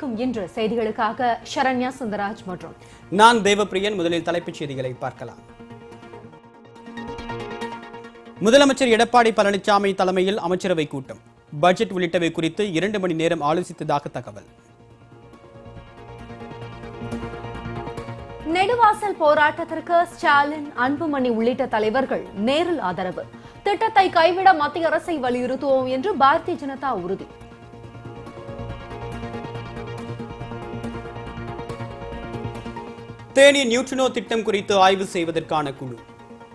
இருக்கும் இன்று செய்திகளுக்காக சரண்யா சுந்தராஜ் மற்றும் நான் தேவப்பிரியன். முதலில் தலைப்புச் செய்திகளை பார்க்கலாம். முதலமைச்சர் எடப்பாடி பழனிசாமி தலைமையில் அமைச்சரவை கூட்டம். பட்ஜெட் உள்ளிட்டவை குறித்து 2 மணி நேரம் ஆலோசித்ததாக தகவல். நெடுவாசல் போராட்டத்திற்கு ஸ்டாலின், அன்புமணி உள்ளிட்ட தலைவர்கள் நேரில் ஆதரவு. திட்டத்தை கைவிட மத்திய அரசை வலியுறுத்துவோம் என்று பாரதிய ஜனதா உறுதி. தேனி நியூட்ரினோ திட்டம் குறித்து ஆய்வு செய்வதற்கான குழு.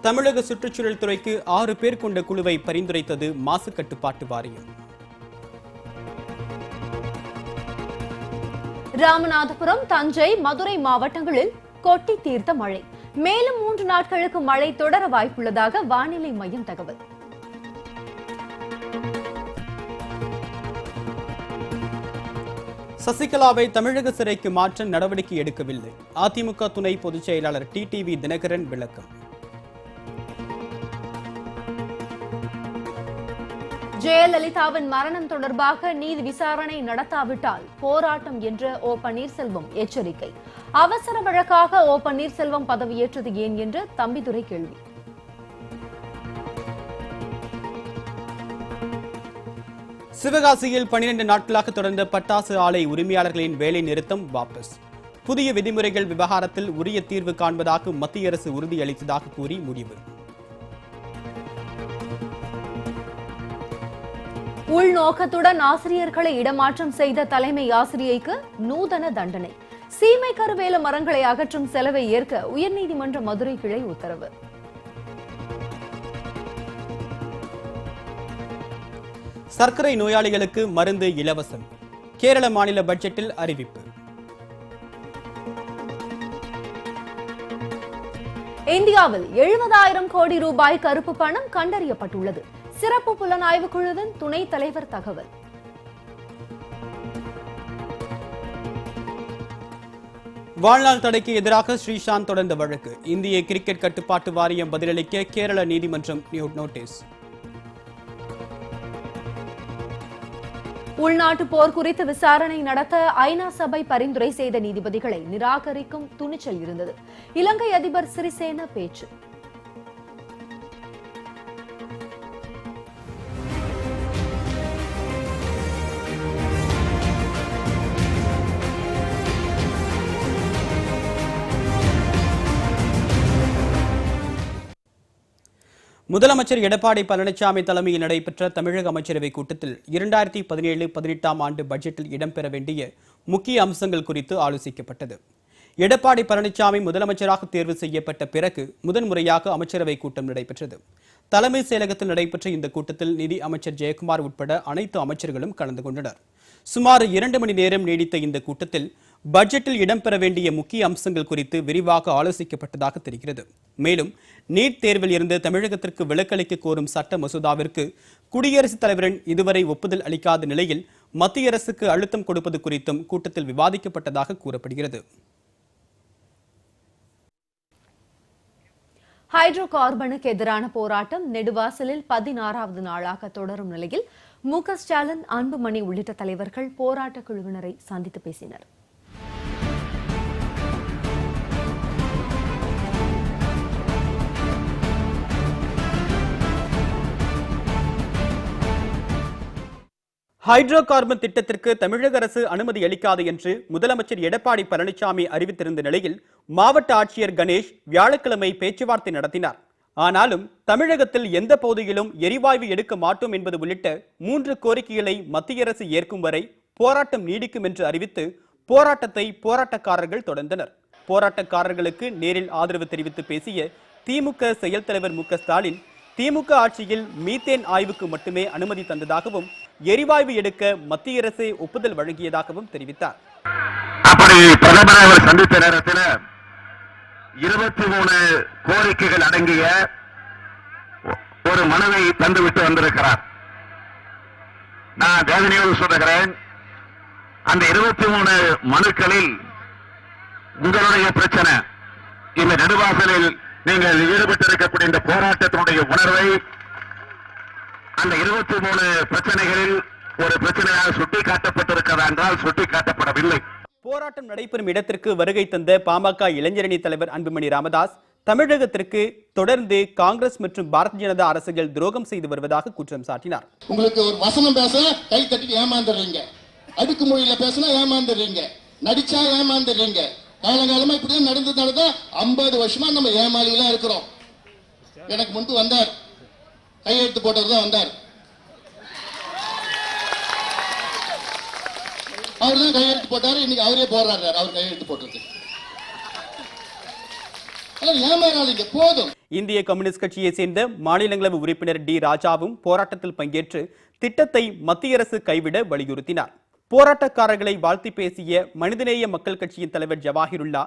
தமிழக சுற்றுச்சூழல் துறைக்கு 6 பேர் கொண்ட குழுவை பரிந்துரைத்தது மாசு கட்டுப்பாட்டு வாரியம். ராமநாதபுரம், தஞ்சை, மதுரை மாவட்டங்களில் கொட்டி தீர்த்த மழை. மேலும் 3 நாட்களுக்கு மழை தொடர வாய்ப்புள்ளதாக வானிலை மையம் தகவல். சசிகலாவை தமிழக சிறைக்கு மாற்ற நடவடிக்கை எடுக்கவில்லை. அதிமுக துணை பொதுச் செயலாளர் டிடிவி தினகரன் விளக்கம். ஜெயலலிதாவின் மரணம் தொடர்பாக நீதி விசாரணை நடத்தாவிட்டால் போராட்டம் என்ற ஓ பன்னீர்செல்வம் எச்சரிக்கை. அவசர வழக்காக ஓ பன்னீர்செல்வம் பதவியேற்றது ஏன் என்று தம்பிதுரை கேள்வி. சிவகாசியில் 12 நாட்களாக தொடர்ந்த பட்டாசு ஆலை உரிமையாளர்களின் வேலை நிறுத்தம் வாபஸ். புதிய விதிமுறைகள் விவகாரத்தில் உரிய தீர்வு காண்பதாக மத்திய அரசு உறுதியளித்ததாக கூறி முடிவு. உள்நோக்கத்துடன் ஆசிரியர்களை இடமாற்றம் செய்த தலைமை ஆசிரியைக்கு நூதன தண்டனை. சீமை கருவேல மரங்களை அகற்றும் செலவை ஏற்க உயர்நீதிமன்ற மதுரை கிளை உத்தரவு. சர்க்கரை நோயாளிகளுக்கு மருந்து இலவசம். கேரள மாநில பட்ஜெட்டில் அறிவிப்பு. இந்தியாவில் 70,000 கோடி ரூபாய் கருப்பு பணம் கண்டறியப்பட்டுள்ளது. சிறப்பு புலனாய்வு குழுவின் துணைத் தலைவர் தகவல். வாழ்நாள் தடைக்கு எதிராக ஸ்ரீசாந்த் தொடர்ந்த வழக்கு. இந்திய கிரிக்கெட் கட்டுப்பாட்டு வாரியம் பதிலளிக்க கேரள நீதிமன்றம் நோட்டீஸ். உள்நாட்டு போர் குறித்து விசாரணை நடத்த ஐநா சபை பரிந்துரை செய்த நீதிபதிகளை நிராகரிக்கும் துணிச்சல் இருந்தது. இலங்கை அதிபர் சிறிசேன பேச்சு. முதலமைச்சர் எடப்பாடி பழனிசாமி தலைமையில் நடைபெற்ற தமிழக அமைச்சரவை கூட்டத்தில் 2017-18 ஆண்டு பட்ஜெட்டில் இடம்பெற வேண்டிய முக்கிய அம்சங்கள் குறித்து ஆலோசிக்கப்பட்டது. எடப்பாடி பழனிசாமி முதலமைச்சராக தேர்வு செய்யப்பட்ட பிறகு முதன்முறையாக அமைச்சரவை கூட்டம் நடைபெற்றது. தலைமை செயலகத்தில் நடைபெற்ற இந்த கூட்டத்தில் நிதி அமைச்சர் ஜெயக்குமார் உட்பட அனைத்து அமைச்சர்களும் கலந்து கொண்டனர். சுமார் 2 மணி நேரம் நீடித்த இந்த கூட்டத்தில் பட்ஜெட்டில் இடம்பெற வேண்டிய முக்கிய அம்சங்கள் குறித்து விரிவாக ஆலோசிக்கப்பட்டதாக தெரிகிறது. மேலும் நீட் தேர்வில் இருந்து தமிழகத்திற்கு விலக்களிக்க கோரும் சட்ட மசோதாவிற்கு குடியரசுத் தலைவரின் இதுவரை ஒப்புதல் அளிக்காத நிலையில் மத்திய அரசுக்கு அழுத்தம் கொடுப்பது குறித்தும் கூட்டத்தில் விவாதிக்கப்பட்டதாக கூறப்படுகிறது. ஹைட்ரோ கார்பனுக்கு எதிரான போராட்டம் நெடுவாசலில் 16வது நாளாக தொடரும் நிலையில் மு.க. ஸ்டாலின், அன்புமணி உள்ளிட்ட தலைவர்கள் போராட்ட குழுவினரை சந்தித்து பேசினர். ஹைட்ரோ கார்பன் திட்டத்திற்கு தமிழக அரசு அனுமதி அளிக்காது என்று முதலமைச்சர் எடப்பாடி பழனிசாமி அறிவித்திருந்த நிலையில் மாவட்ட ஆட்சியர் கணேஷ் வியாழக்கிழமை பேச்சுவார்த்தை நடத்தினார். ஆனாலும் தமிழகத்தில் எந்த பகுதியிலும் எரிவாயு எடுக்க மாட்டோம் என்பது உள்ளிட்ட 3 கோரிக்கைகளை மத்திய அரசு ஏற்கும் வரை போராட்டம் நீடிக்கும் என்று அறிவித்து போராட்டத்தை போராட்டக்காரர்கள் தொடர்ந்தனர். போராட்டக்காரர்களுக்கு நேரில் ஆதரவு தெரிவித்து பேசிய திமுக செயல் தலைவர் மு.க. ஸ்டாலின், திமுக ஆட்சியில் மீத்தேன் ஆய்வுக்கு மட்டுமே அனுமதி தந்ததாகவும் எரிவாயு எடுக்க மத்திய அரசு ஒப்புதல் வழங்கியதாகவும் தெரிவித்தார். அப்படி பிரதமரை அவர் சந்தித்த நேரத்தில் 23 கோரிக்கைகள் அடங்கிய ஒரு மனுவை தந்துவிட்டு வந்திருக்கிறார். நான் வேதனையோடு சொல்லுகிறேன், அந்த 23 மனுக்களில் உங்களுடைய பிரச்சனை, இந்த நெடுவாசலில் நீங்கள் ஈடுபட்டிருக்கக்கூடிய இந்த போராட்டத்தினுடைய உணர்வை, அந்த 23 பிரச்சனைகளில் ஒரு பிரச்சனையாக சுட்டிக்காட்டப்பட்டிருக்கிறதா என்றால் சுட்டிக்காட்டப்படவில்லை. போராட்டம் நடைபெறும் இடத்திற்கு வருகை தந்த பாமக இளைஞரணி தலைவர் அன்புமணி ராமதாஸ் தமிழகத்திற்கு தொடர்ந்து காங்கிரஸ் மற்றும் பாரதிய ஜனதா அரசுகள் துரோகம் செய்து வருவதாக குற்றம் சாட்டினார். உங்களுக்கு ஒரு வசனம் பேச கை தட்டி ஏமாந்துடுறீங்க, அடுக்கு மொழியில பேசினா ஏமாந்துடுறீங்க, நடிச்சா ஏமாந்துடுறீங்க. காலகாலமா இப்படியே நடந்ததுனாலதான் 50 வருஷமா நம்ம ஏமாளிகளா இருக்கிறோம். எனக்கு முன்பு வந்தார், கையெழுத்து போட்டவர் தான் வந்தார். அவர் தான் கையெழுத்து போட்டாரு, இன்னைக்கு அவரே போடுறாரு. அவர் கையெழுத்து போட்டது ஏமாறாதீங்க போதும். இந்திய கம்யூனிஸ்ட் கட்சியை சேர்ந்த மாநிலங்களவை உறுப்பினர் டி ராஜாவும் போராட்டத்தில் பங்கேற்று திட்டத்தை மத்திய அரசு கைவிட வலியுறுத்தினார். போராட்டக்காரர்களை வாழ்த்தி பேசிய மனிதநேய மக்கள் கட்சியின் தலைவர் ஜவாஹிருல்லா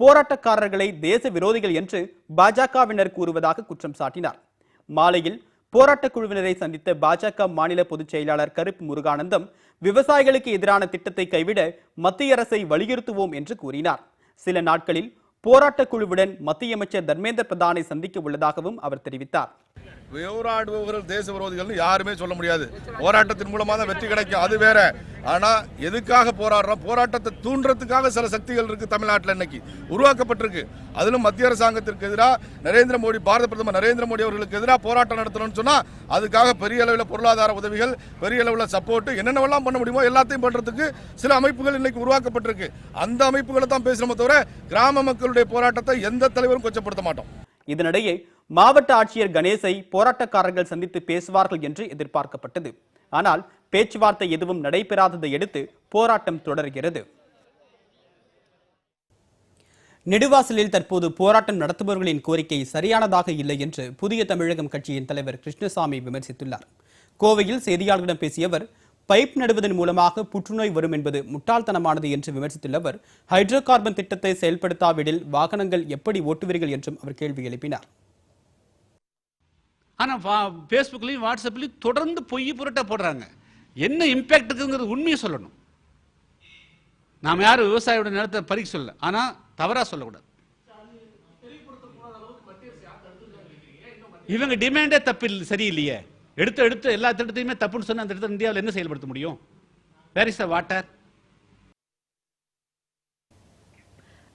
போராட்டக்காரர்களை தேச விரோதிகள் என்று பாஜகவினர் கூறுவதாக குற்றம் சாட்டினார். மாலையில் போராட்ட குழுவினரை சந்தித்த பாஜக மாநில பொதுச் செயலாளர் கருப்பு முருகானந்தம் விவசாயிகளுக்கு எதிரான திட்டத்தை கைவிட மத்திய அரசை வலியுறுத்துவோம் என்று கூறினார். சில நாட்களில் போராட்ட குழுவுடன் மத்திய அமைச்சர் தர்மேந்திர பிரதானை சந்திக்க உள்ளதாகவும் அவர் தெரிவித்தார். போராடுபவர்கள் தேச விரோதிகள் யாருமே சொல்ல முடியாது. போராட்டத்தின் மூலமா தான் வெற்றி கிடைக்கும், அது வேற. ஆனா எதுக்காக போராடுறோம்? போராட்டத்தை தூண்டுறதுக்காக சில சக்திகள் இருக்கு தமிழ்நாட்டில் இன்னைக்கு உருவாக்கப்பட்டிருக்கு. அதிலும் மத்திய அரசாங்கத்திற்கு எதிராக நரேந்திர மோடி, பாரத பிரதமர் நரேந்திர மோடி அவர்களுக்கு எதிராக போராட்டம் நடத்தணும்னு சொன்னா அதுக்காக பெரிய அளவில் பொருளாதார உதவிகள், பெரிய அளவில் சப்போர்ட், என்னென்னவெல்லாம் பண்ண முடியுமோ எல்லாத்தையும் பண்றதுக்கு சில அமைப்புகள் இன்னைக்கு உருவாக்கப்பட்டிருக்கு. அந்த அமைப்புகளை தான் பேசுறோமே தவிர கிராம மக்களுடைய போராட்டத்தை எந்த தலைவரும் கொச்சப்படுத்த மாட்டோம். இதனிடையே மாவட்ட ஆட்சியர் கணேசை போராட்டக்காரர்கள் சந்தித்து பேசுவார்கள் என்று எதிர்பார்க்கப்பட்டது. ஆனால் பேச்சுவார்த்தை எதுவும் நடைபெறாததை அடுத்து போராட்டம் தொடர்கிறது. நெடுவாசலில் தற்போது போராட்டம் நடத்துபவர்களின் கோரிக்கை சரியானதாக இல்லை என்று புதிய தமிழகம் கட்சியின் தலைவர் கிருஷ்ணசாமி விமர்சித்துள்ளார். கோவையில் செய்தியாளர்களிடம் பேசிய அவர், பைப் நடுவதன் மூலமாக புற்றுநோய் வரும் என்பது முட்டாள்தனமானது என்று விமர்சித்துள்ள அவர், ஹைட்ரோ கார்பன் திட்டத்தை செயல்படுத்தாவிடில் வாகனங்கள் எப்படி ஓட்டுவீர்கள் என்றும் அவர் கேள்வி எழுப்பினார். ஆனால் ஃபேஸ்புக்லையும் வாட்ஸ்அப்லையும் தொடர்ந்து பொய் புரட்ட போடுறாங்க. என்ன இம்பேக்ட் இருக்குங்கிறது உண்மையை சொல்லணும். நாம் யாரும் விவசாயியோட நிலத்தை பறிக்க சொல்ல, ஆனால் தவறாக சொல்லக்கூடாது. இவங்க டிமாண்டே தப்பு சரியில்லையே. எடுத்த எல்லா திட்டத்தையுமே தப்புன்னு சொன்ன அந்த திட்டத்தை இந்தியாவில் என்ன செயல்படுத்த முடியும்? Where is the water?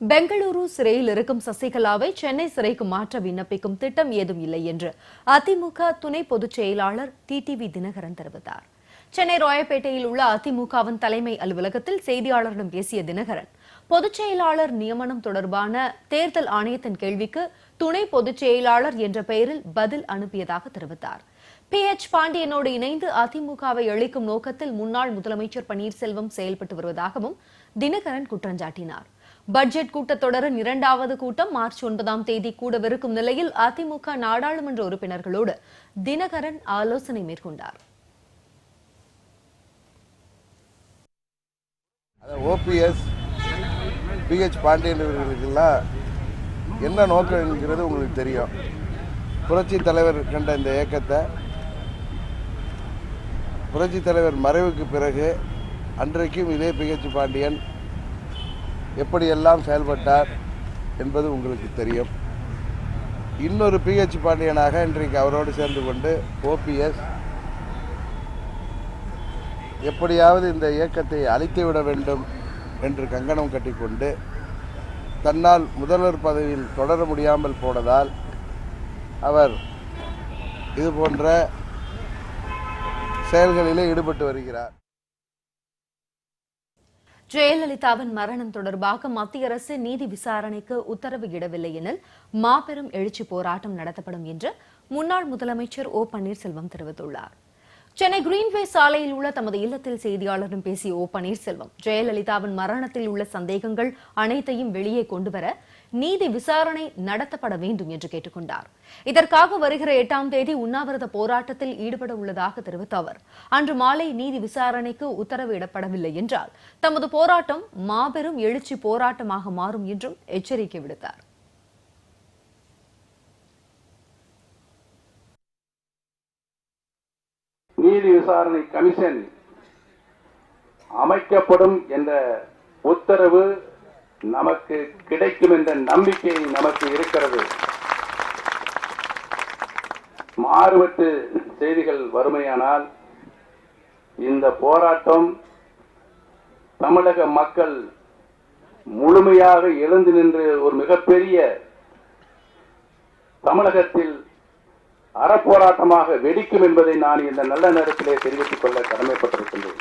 Bengaluru சிறையில் இருக்கும் சசிகலாவை சென்னை சிறைக்கு மாற்ற விண்ணப்பிக்கும் திட்டம் ஏதும் இல்லை என்று அதிமுக துணை பொதுச் செயலாளர் டிடிவி தினகரன் தெரிவித்தார். சென்னை ராயப்பேட்டையில் உள்ள அதிமுகவின் தலைமை அலுவலகத்தில் செய்தியாளர்களிடம் பேசிய தினகரன், பொதுச் செயலாளர் நியமனம் தொடர்பான தேர்தல் ஆணையத்தின் கேள்விக்கு துணை பொதுச் செயலாளர் என்ற பெயரில் பதில் அனுப்பியதாக தெரிவித்தார். PH பாண்டியனோடு இணைந்து அதிமுகவை அழிக்கும் நோக்கத்தில் முன்னாள் முதலமைச்சர் பன்னீர்செல்வம் செயல்பட்டு வருவதாகவும் தினகரன் குற்றஞ்சாட்டினார். பட்ஜெட் கூட்டத்தொடரின் 2வது கூட்டம் மார்ச் 9ஆம் தேதி கூடவிருக்கும் நிலையில் அதிமுக நாடாளுமன்ற உறுப்பினர்களோடு தினகரன் ஆலோசனை மேற்கொண்டார். OPS PH பாண்டியன் இவர்களுக்கெல்லாம் என்ன நோக்கம் என்கிறது உங்களுக்கு தெரியும். புரட்சி தலைவர் கண்ட இந்த இயக்கத்தை புரட்சி தலைவர் மறைவுக்கு பிறகு அன்றைக்கும் இதே PH பாண்டியன் எப்படியெல்லாம் செயல்பட்டார் என்பது உங்களுக்கு தெரியும். இன்னொரு PH பாண்டியனாக இன்றைக்கு அவரோடு சேர்ந்து கொண்டு OPS எப்படியாவது இந்த இயக்கத்தை அழித்துவிட வேண்டும் என்று கங்கணம் கட்டிக்கொண்டு தன்னால் முதல்வர் பதவியில் தொடர முடியாமல் போனதால் அவர் இது போன்ற செயல்களிலே ஈடுபட்டு வருகிறார். ஜெயலலிதாவின் மரணம் தொடர்பாக மத்திய அரசு நீதி விசாரணைக்கு உத்தரவு இடவில்லை எனில் மாபெரும் எழுச்சி போராட்டம் நடத்தப்படும் என்று முன்னாள் முதலமைச்சர் O பன்னீர்செல்வம் தெரிவித்துள்ளார். சென்னை கிரீன்வே சாலையில் உள்ள தமது இல்லத்தில் செய்தியாளரிடம் பேசிய O பன்னீர்செல்வம், ஜெயலலிதாவின் மரணத்தில் உள்ள சந்தேகங்கள் அனைத்தையும் வெளியே கொண்டுவர நீதி விசாரணை நடத்தப்பட வேண்டும் என்று கேட்டுக் கொண்டார். இதற்காக வருகிற 8ஆம் தேதி உண்ணாவிரத போராட்டத்தில் ஈடுபட உள்ளதாக தெரிவித்த அவர், அன்று மாலை நீதி விசாரணைக்கு உத்தரவு இடப்படவில்லை என்றால் தமது போராட்டம் மாபெரும் எழுச்சி போராட்டமாக மாறும் என்றும் எச்சரிக்கை விடுத்தார். நீதி விசாரணை கமிஷன் அமைக்கப்படும் என்ற உத்தரவு நமக்கு கிடைக்கும் என்ற நம்பிக்கை நமக்கு இருக்கிறது. மாறுபட்டு செய்திகள் வறுமையானால் இந்த போராட்டம் தமிழக மக்கள் முழுமையாக எழுந்து நின்று ஒரு மிகப்பெரிய தமிழகத்தில் அறப்போராட்டமாக வெடிக்கும் என்பதை நான் இந்த நல்ல நேரத்திலே தெரிவித்துக் கொள்ள கடமைப்பட்டிருக்கின்றேன்.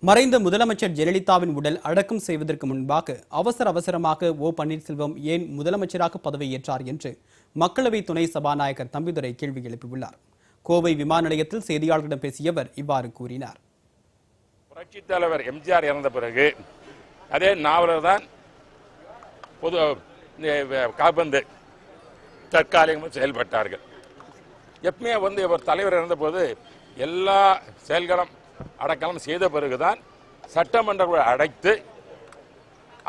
மறைந்த முதலமைச்சர் ஜெயலலிதாவின் உடல் அடக்கம் செய்வதற்கு முன்பாக அவசரமாக ஓ பன்னீர்செல்வம் ஏன் முதலமைச்சராக பதவியேற்றார் என்று மக்களவை துணை சபாநாயகர் தம்பிதுரை கேள்வி எழுப்பியுள்ளார். கோவை விமான நிலையத்தில் செய்தியாளர்களிடம் பேசிய அவர் இவ்வாறு கூறினார். புரட்சித் தலைவர் எம்ஜிஆர் இறந்த பிறகு அதே நாவலர் தான் பொது காபந்து தற்காலிகமாக செயல்பட்டார்கள். எப்பவுமே இவர் தலைவர் இறந்த போது எல்லா செயல்களும் அடக்கலம் செய்த பிறகுதான் சட்டமன்ற அடைத்து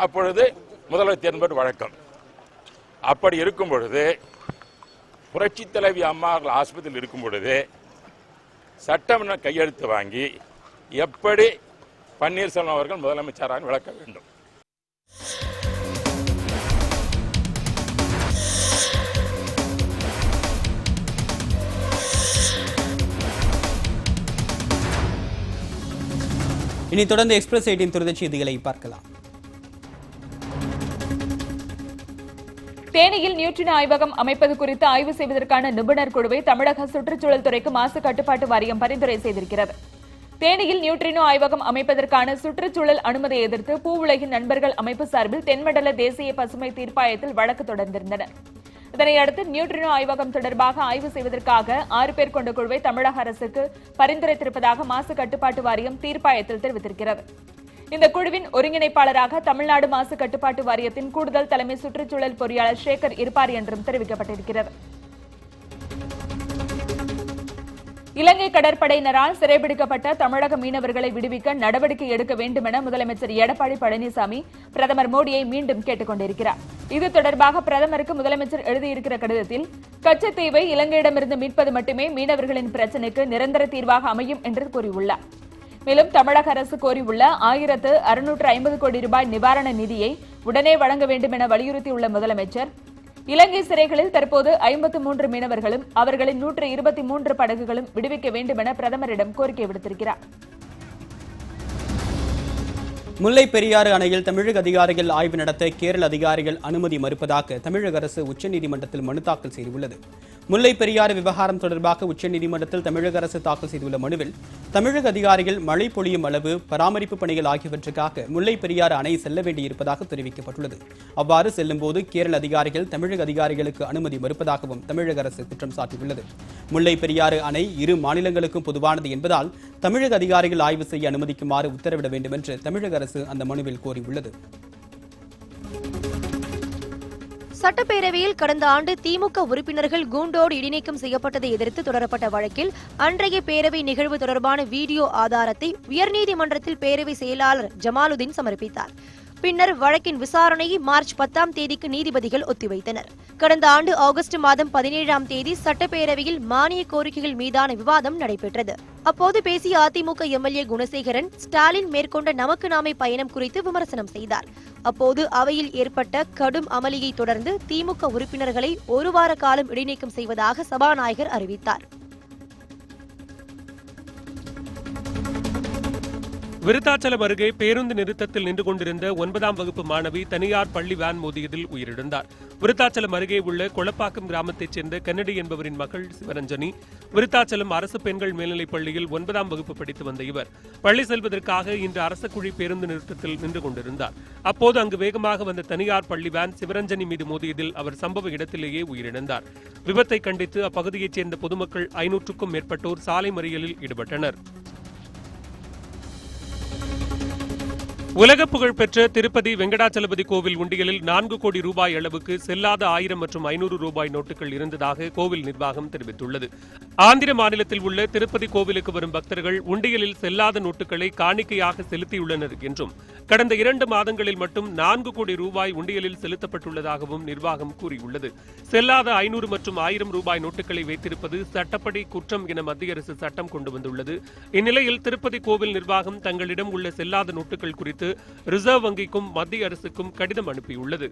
அப்பொழுது முதல்வர் என்பது வழக்கம். அப்படி இருக்கும் பொழுது புரட்சி தலைவி அம்மா அவர்கள் ஆஸ்பத்திரியில் இருக்கும் பொழுது சட்டமன்ற கையெழுத்து வாங்கி எப்படி பன்னீர்செல்வம் அவர்கள் முதலமைச்சராக விளக்க வேண்டும். இனி தொடர்ந்து எக்ஸ்பிரஸ் 18 துரித செய்திகளை பார்க்கலாம். தேனியில் நியூட்ரினோ ஆய்வகம் அமைப்பது குறித்து ஆய்வு செய்வதற்கான நிபுணர் குழுவை தமிழக சுற்றுச்சூழல் துறைக்கு மாசு கட்டுப்பாட்டு வாரியம் பரிந்துரை செய்திருக்கிறது. தேனியில் நியூட்ரினோ ஆய்வகம் அமைப்பதற்கான சுற்றுச்சூழல் அனுமதியை எதிர்த்து பூ உலகின் நண்பர்கள் அமைப்பு சார்பில் தென்மண்டல தேசிய பசுமை தீர்ப்பாயத்தில் வழக்கு தொடர்ந்திருந்தனர். இதனையடுத்து நியூட்ரினோ ஆய்வகம் தொடர்பாக ஆய்வு செய்வதற்காக 6 பேர் கொண்ட குழுவை தமிழக அரசுக்கு பரிந்துரைத்திருப்பதாக மாசு கட்டுப்பாட்டு வாரியம் தீர்ப்பாயத்தில் தெரிவித்திருக்கிறது. இந்த குழுவின் ஒருங்கிணைப்பாளராக தமிழ்நாடு மாசு கட்டுப்பாட்டு வாரியத்தின் கூடுதல் தலைமை சுற்றுச்சூழல் பொறியாளர் சேகர் இருப்பார் என்றும் தெரிவிக்கப்பட்டிருக்கிறது. இலங்கை கடற்படையினரால் சிறைபிடிக்கப்பட்ட தமிழக மீனவர்களை விடுவிக்க நடவடிக்கை எடுக்க வேண்டும் என முதலமைச்சர் எடப்பாடி பழனிசாமி பிரதமர் மோடியை மீண்டும் கேட்டுக் கொண்டிருக்கிறார். இது தொடர்பாக பிரதமருக்கு முதலமைச்சர் எழுதியிருக்கிற கடிதத்தில் கச்சத்தீவை இலங்கையிடமிருந்து மீட்பது மட்டுமே மீனவர்களின் பிரச்சினைக்கு நிரந்தர தீர்வாக அமையும் என்று கூறியுள்ளார். மேலும் தமிழக அரசு கோரியுள்ள 1650 கோடி ரூபாய் நிவாரண நிதியை உடனே வழங்க வேண்டும் என வலியுறுத்தியுள்ள முதலமைச்சர் இலங்கை சிறைகளில் தற்போது 53 மீனவர்களும் அவர்களின் 123 படகுகளும் விடுவிக்க வேண்டும் என பிரதமரிடம் கோரிக்கை விடுத்திருக்கிறார். முல்லை பெரியாறு அணையில் தமிழக அதிகாரிகள் ஆய்வு நடத்த கேரள அதிகாரிகள் அனுமதி மறுப்பதாக தமிழக அரசு உச்சநீதிமன்றத்தில் மனு தாக்கல் செய்துள்ளது. முல்லை பெரியாறு விவகாரம் தொடர்பாக உச்சநீதிமன்றத்தில் தமிழக அரசு தாக்கல் செய்துள்ள மனுவில் தமிழக அதிகாரிகள் மழை பொழியும் அளவு, பராமரிப்பு பணிகள் ஆகியவற்றுக்காக முல்லை பெரியாறு அணை செல்ல வேண்டியிருப்பதாக தெரிவிக்கப்பட்டுள்ளது. அவ்வாறு செல்லும்போது கேரள அதிகாரிகள் தமிழக அதிகாரிகளுக்கு அனுமதி மறுப்பதாகவும் தமிழக அரசு குற்றம் சாட்டியுள்ளது. முல்லை பெரியாறு அணை இரு மாநிலங்களுக்கும் பொதுவானது என்பதால் தமிழக அதிகாரிகள் ஆய்வு செய்ய அனுமதிக்குமாறு உத்தரவிட வேண்டும் என்று தமிழக அரசு அந்த மனுவில் கோரியுள்ளது. சட்டப்பேரவையில் கடந்த ஆண்டு திமுக உறுப்பினர்கள் கூண்டோடு இடைநீக்கம் செய்யப்பட்டதை எதிர்த்து தொடரப்பட்ட வழக்கில் அன்றைய பேரவை நிகழ்வு தொடர்பான வீடியோ ஆதாரத்தை உயர்நீதிமன்றத்தில் பேரவை செயலாளர் ஜமாலுதீன் சமர்ப்பித்தார். பின்னர் வழக்கின் விசாரணையை மார்ச் 10ஆம் தேதிக்கு நீதிபதிகள் ஒத்திவைத்தனர். கடந்த ஆண்டு ஆகஸ்ட் மாதம் 17ஆம் தேதி சட்டப்பேரவையில் மானிய கோரிக்கைகள் மீதான விவாதம் நடைபெற்றது. அப்போது பேசிய அதிமுக எம்எல்ஏ குணசேகரன் ஸ்டாலின் மேற்கொண்ட நமக்கு நாமே பயணம் குறித்து விமர்சனம் செய்தார். அப்போது அவையில் ஏற்பட்ட கடும் அமளியை தொடர்ந்து திமுக உறுப்பினர்களை 1 வார காலம் இடைநீக்கம் செய்வதாக சபாநாயகர் அறிவித்தார். விருத்தாச்சலம் அருகே பேருந்து நிறுத்தத்தில் நின்று கொண்டிருந்த 9ஆம் வகுப்பு மாணவி தனியார் பள்ளி வேன் மோதியதில் உயிரிழந்தார். விருத்தாச்சலம் அருகே உள்ள கொளப்பாக்கம் கிராமத்தைச் சேர்ந்த கன்னடி என்பவரின் மகள் சிவரஞ்சனி விருத்தாச்சலம் அரசு பெண்கள் மேல்நிலைப் பள்ளியில் 9ஆம் வகுப்பு படித்து வந்த இவர் பள்ளி செல்வதற்காக இன்று அரசு குழி பேருந்து நிறுத்தத்தில் நின்று கொண்டிருந்தார். அப்போது அங்கு வேகமாக வந்த தனியார் பள்ளி வேன் சிவரஞ்சனி மீது மோதியதில் அவர் சம்பவ இடத்திலேயே உயிரிழந்தார். விபத்தை கண்டித்து அப்பகுதியைச் சேர்ந்த பொதுமக்கள் 500க்கும் மேற்பட்டோர் சாலை மறியலில் ஈடுபட்டனர். உலக புகழ்பெற்ற திருப்பதி வெங்கடாச்சலபதி கோவில் உண்டியலில் 4 கோடி ரூபாய் அளவுக்கு செல்லாத 1000 மற்றும் 500 ரூபாய் நோட்டுகள் இருந்ததாக கோவில் நிர்வாகம் தெரிவித்துள்ளது. ஆந்திர மாநிலத்தில் உள்ள திருப்பதி கோவிலுக்கு வரும் பக்தர்கள் உண்டியலில் செல்லாத நோட்டுகளை காணிக்கையாக செலுத்தியுள்ளனர் என்றும் கடந்த 2 மாதங்களில் மட்டும் 4 கோடி ரூபாய் உண்டியலில் செலுத்தப்பட்டுள்ளதாகவும் நிர்வாகம் கூறியுள்ளது. செல்லாத 500 மற்றும் 1000 ரூபாய் நோட்டுகளை வைத்திருப்பது சட்டப்படி குற்றம் என மத்திய அரசு சட்டம் கொண்டு வந்துள்ளது. இந்நிலையில் திருப்பதி கோவில் நிர்வாகம் தங்களிடம் உள்ள செல்லாத நோட்டுகள் குறித்து ரிசர்வ் வங்கிக்கும் மத்திய அரசுக்கும் கடிதம் அனுப்பியுள்ளது.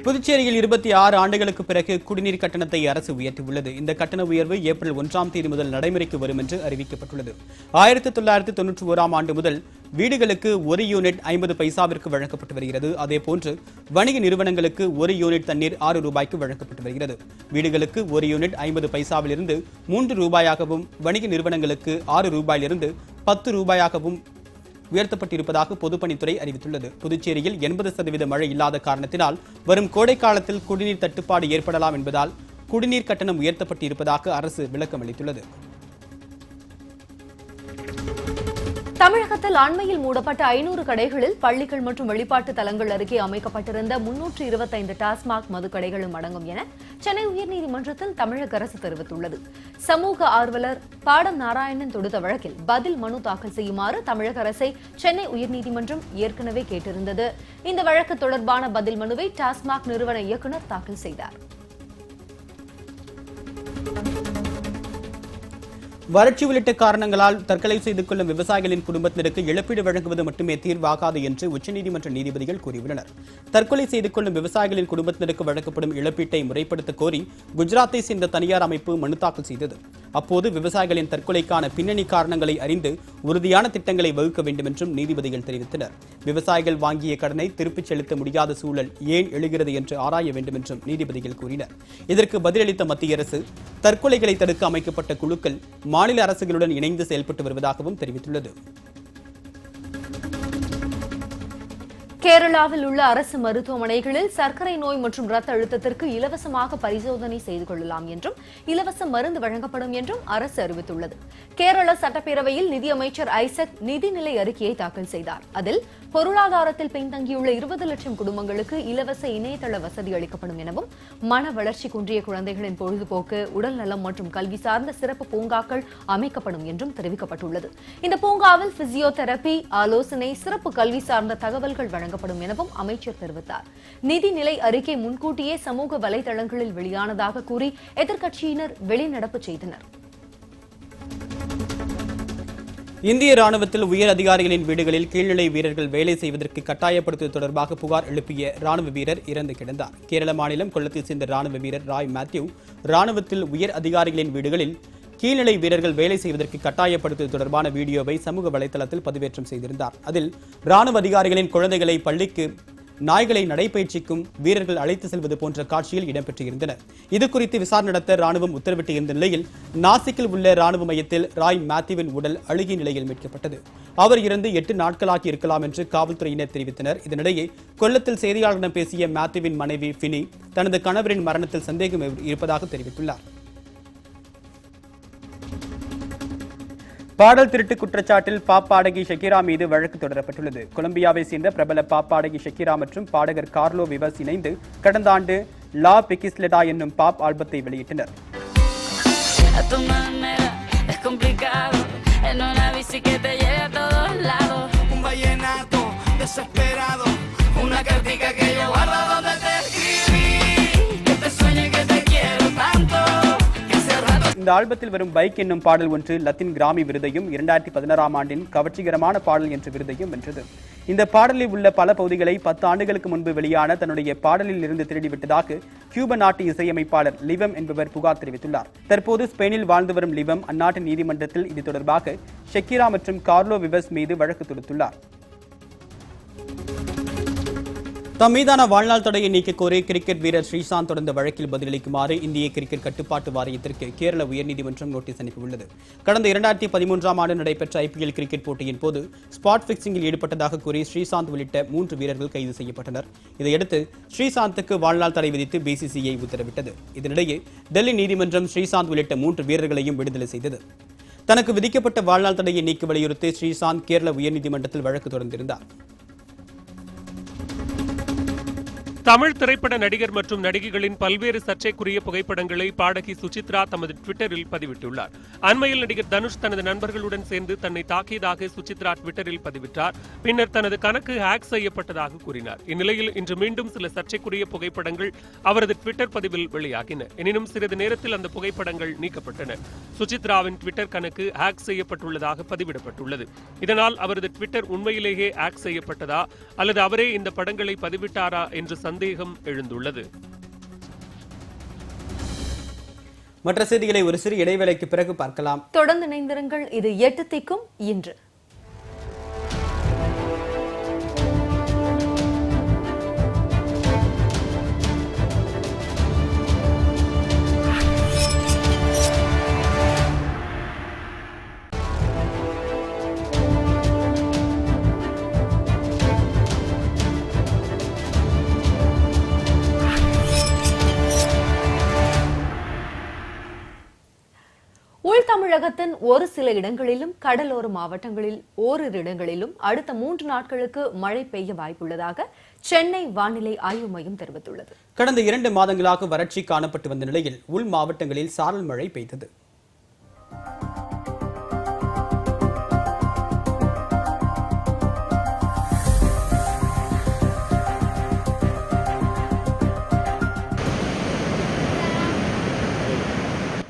புதுச்சேரியில் 26 ஆண்டுகளுக்கு பிறகு குடிநீர் கட்டணத்தை அரசு உயர்த்தியுள்ளது. இந்த கட்டண உயர்வு ஏப்ரல் 1ஆம் தேதி முதல் நடைமுறைக்கு வரும் என்று அறிவிக்கப்பட்டுள்ளது. 1991ஆம் ஆண்டு முதல் வீடுகளுக்கு 1 யூனிட் 50 பைசாவிற்கு வழங்கப்பட்டு வருகிறது. அதேபோன்று வணிக நிறுவனங்களுக்கு 1 யூனிட் தண்ணீர் 6 ரூபாய்க்கு வழங்கப்பட்டு வருகிறது. வீடுகளுக்கு 1 யூனிட் 50 பைசாவிலிருந்து 3 ரூபாயாகவும், வணிக நிறுவனங்களுக்கு 6 ரூபாயிலிருந்து 10 ரூபாயாகவும் உயர்த்தப்பட்டிருப்பதாக பொதுப்பணித்துறை அறிவித்துள்ளது. புதுச்சேரியில் 80% மழை இல்லாத காரணத்தினால் வரும் கோடை காலத்தில் குடிநீர் தட்டுப்பாடு ஏற்படலாம் என்பதால் குடிநீர் கட்டணம் உயர்த்தப்பட்டிருப்பதாக அரசு விளக்கம் அளித்துள்ளது. தமிழகத்தில் அண்மையில் மூடப்பட்ட 500 கடைகளில் பள்ளிகள் மற்றும் வழிபாட்டு தலங்கள் அருகே அமைக்கப்பட்டிருந்த 325 டாஸ்மாக் மதுக்கடைகளும் அடங்கும் என சென்னை உயர்நீதிமன்றத்தில் தமிழக அரசு தெரிவித்துள்ளது. சமூக ஆர்வலர் பாடம் நாராயணன் தொடுத்த வழக்கில் பதில் மனு தாக்கல் செய்யுமாறு தமிழக அரசை சென்னை உயர்நீதிமன்றம் ஏற்கனவே கேட்டிருந்தது. இந்த வழக்கு தொடர்பான பதில் மனுவை டாஸ்மாக் நிறுவன இயக்குநர் தாக்கல் செய்தார். வறட்சி உள்ளிட்ட காரணங்களால் தற்கொலை செய்து கொள்ளும் விவசாயிகளின் குடும்பத்தினருக்கு இழப்பீடு வழங்குவது மட்டுமே தீர்வாகாது என்று உச்சநீதிமன்ற நீதிபதிகள் கூறியுள்ளனர். தற்கொலை செய்து கொள்ளும் விவசாயிகளின் குடும்பத்தினருக்கு வழங்கப்படும் இழப்பீட்டை முறைப்படுத்த கோரி குஜராத்தை சேர்ந்த தனியார் அமைப்பு மனு தாக்கல் செய்தது. அப்போது விவசாயிகளின் தற்கொலைக்கான பின்னணி காரணங்களை அறிந்து உறுதியான திட்டங்களை வகுக்க வேண்டும் என்றும் நீதிபதிகள் தெரிவித்தனர். விவசாயிகள் வாங்கிய கடனை திருப்பிச் செலுத்த முடியாத சூழல் ஏன் எழுகிறது என்று ஆராய வேண்டும் என்றும் நீதிபதிகள் கூறினர். இதற்கு பதிலளித்த மத்திய அரசு தற்கொலைகளை தடுக்க அமைக்கப்பட்ட குழுக்கள் மாநில அரசுகளுடன் இணைந்து செயல்பட்டு வருவதாகவும் தெரிவித்துள்ளது. கேரளாவில் உள்ள அரசு மருத்துவமனைகளில் சர்க்கரை நோய் மற்றும் ரத்த அழுத்தத்திற்கு இலவசமாக பரிசோதனை செய்து கொள்ளலாம் என்றும் இலவச மருந்து வழங்கப்படும் என்றும் அரசு அறிவித்துள்ளது. கேரள சட்டப்பேரவையில் நிதியமைச்சர் ஐசக் நிதிநிலை அறிக்கையை தாக்கல் செய்தார். அதில் பொருளாதாரத்தில் பின்தங்கியுள்ள 20 லட்சம் குடும்பங்களுக்கு இலவச இணையதள வசதி அளிக்கப்படும் எனவும் மன வளர்ச்சி குன்றிய குழந்தைகளின் பொழுதுபோக்கு, உடல் நலம் மற்றும் கல்வி சார்ந்த சிறப்பு பூங்காக்கள் அமைக்கப்படும் என்றும் தெரிவிக்கப்பட்டுள்ளது. இந்த பூங்காவில் பிசியோதெரபி, ஆலோசனை, சிறப்பு கல்வி சார்ந்த தகவல்கள் வழங்கப்படும் எனவும் அமைச்சர் தெரிவித்தார். நிதிநிலை அறிக்கை முன்கூட்டியே சமூக வலைதளங்களில் வெளியானதாக கூறி எதிர்க்கட்சியினர் வெளிநடப்பு செய்தனர். இந்திய ராணுவத்தில் உயர் அதிகாரிகளின் வீடுகளில் கீழ்நிலை வீரர்கள் வேலை செய்வதற்கு கட்டாயப்படுத்துவது தொடர்பாக புகார் எழுப்பிய ராணுவ வீரர் இறந்து கிடந்தார். கேரள மாநிலம் கொல்லத்தை சேர்ந்த ராணுவ வீரர் ராய் மேத்யூ ராணுவத்தில் உயர் அதிகாரிகளின் வீடுகளில் கீழ்நிலை வீரர்கள் வேலை செய்வதற்கு கட்டாயப்படுத்துவது தொடர்பான வீடியோவை சமூக வலைதளத்தில் பதிவேற்றம் செய்திருந்தார். அதில் ராணுவ அதிகாரிகளின் குழந்தைகளை பள்ளிக்கு நாய்களை நடைபயிற்சிக்கும் வீரர்கள் அழைத்து செல்வது போன்ற காட்சியில் இடம்பெற்றிருந்தனர். இதுகுறித்து விசாரணை நடத்த ராணுவம் உத்தரவிட்டிருந்த நிலையில் நாசிக்கில் உள்ள ராணுவ மையத்தில் ராய் மேத்யூவின் உடல் அழுகிய நிலையில் மீட்கப்பட்டது. அவர் இறந்து 8 நாட்களாகி இருக்கலாம் என்று காவல்துறையினர் தெரிவித்தனர். இதனிடையே கொல்லத்தில் செய்தியாளர்களிடம் பேசிய மேத்யூவின் மனைவி பினி தனது கணவரின் மரணத்தில் சந்தேகம் இருப்பதாக தெரிவித்துள்ளார். பாடல் திருட்டு குற்றச்சாட்டில் பாப் பாடகி ஷக்கீரா மீது வழக்கு தொடரப்பட்டுள்ளது. கொலம்பியாவை சேர்ந்த பிரபல பாப் பாடகி ஷக்கீரா மற்றும் பாடகர் கார்லோ விவஸ் இணைந்து கடந்த ஆண்டு லா பிகிஸ்லெடா என்னும் பாப் ஆல்பத்தை வெளியிட்டனர். இந்த ஆல்பத்தில் வரும் பைக் என்னும் பாடல் ஒன்று லத்தீன் கிராமி விருதையும் 2016ஆம் ஆண்டின் கவர்ச்சிகரமான பாடல் என்ற விருதையும் வென்றது. இந்த பாடலில் உள்ள பல பகுதிகளை 10 ஆண்டுகளுக்கு முன்பு வெளியான தன்னுடைய பாடலில் இருந்து திருடிவிட்டதாக கியூபா நாட்டு இசையமைப்பாளர் லிவம் என்பவர் புகார் தெரிவித்துள்ளார். தற்போது ஸ்பெயினில் வாழ்ந்து வரும் லிவம் அந்நாட்டு நீதிமன்றத்தில் இது தொடர்பாக ஷக்கீரா மற்றும் கார்லோ விவஸ் மீது வழக்கு தொடுத்துள்ளார். தம் மீதான வாழ்நாள் தடையை நீக்க கோரி கிரிக்கெட் வீரர் ஸ்ரீசாந்த் தொடர்ந்த வழக்கில் பதிலளிக்குமாறு இந்திய கிரிக்கெட் கட்டுப்பாட்டு வாரியத்திற்கு கேரள உயர்நீதிமன்றம் நோட்டீஸ் அனுப்பியுள்ளது. கடந்த 2013ஆம் ஆண்டு நடைபெற்ற IPL கிரிக்கெட் போட்டியின் போது ஸ்பாட் பிக்சிங்கில் ஈடுபட்டதாக கூறி ஸ்ரீசாந்த் உள்ளிட்ட 3 வீரர்கள் கைது செய்யப்பட்டனர். இதையடுத்து ஸ்ரீசாந்துக்கு வாழ்நாள் தடை விதித்து BCCI உத்தரவிட்டது. இதனிடையே டெல்லி நீதிமன்றம் ஸ்ரீசாந்த் உள்ளிட்ட 3 வீரர்களையும் விடுதலை செய்தது. தனக்கு விதிக்கப்பட்ட வாழ்நாள் தடையை நீக்க வலியுறுத்தி ஸ்ரீசாந்த் கேரள உயர்நீதிமன்றத்தில் வழக்கு தொடர்ந்திருந்தார். தமிழ் திரைப்பட நடிகர் மற்றும் நடிகைகளின் பல்வேறு சர்ச்சைக்குரிய புகைப்படங்களை பாடகி சுசித்ரா தமது ட்விட்டரில் பதிவிட்டுள்ளார். அண்மையில் நடிகர் தனுஷ் தனது நண்பர்களுடன் சேர்ந்து தன்னை தாக்கியதாக சுசித்ரா ட்விட்டரில் பதிவிட்டார். பின்னர் தனது கணக்கு ஹேக் செய்யப்பட்டதாக கூறினார். இந்நிலையில் இன்று மீண்டும் சில சர்ச்சைக்குரிய புகைப்படங்கள் அவரது ட்விட்டர் பதிவில் வெளியாகின. எனினும் சிறிது நேரத்தில் அந்த புகைப்படங்கள் நீக்கப்பட்டன. சுசித்ராவின் ட்விட்டர் கணக்கு ஹேக் செய்யப்பட்டுள்ளதாக பதிவிடப்பட்டுள்ளது. இதனால் அவரது ட்விட்டர் உண்மையிலேயே ஹேக் செய்யப்பட்டதா அல்லது அவரே இந்த படங்களை பதிவிட்டாரா என்று சந்தேகம் எழுந்துள்ளது. மற்ற செய்திகளை ஒரு சிறு இடைவேளைக்கு பிறகு பார்க்கலாம். தொடர்ந்து இணைந்திருங்கள். இது 8 திக்கும் இன்று. உள் தமிழகத்தின் ஒரு சில இடங்களிலும் கடலோர மாவட்டங்களில் ஓரிரு இடங்களிலும் அடுத்த 3 நாட்களுக்கு மழை பெய்ய வாய்ப்புள்ளதாக சென்னை வானிலை ஆய்வு மையம் தெரிவித்துள்ளது. கடந்த 2 மாதங்களாக வறட்சி காணப்பட்டு வந்த நிலையில் உள் மாவட்டங்களில் சாரல் மழை பெய்தது.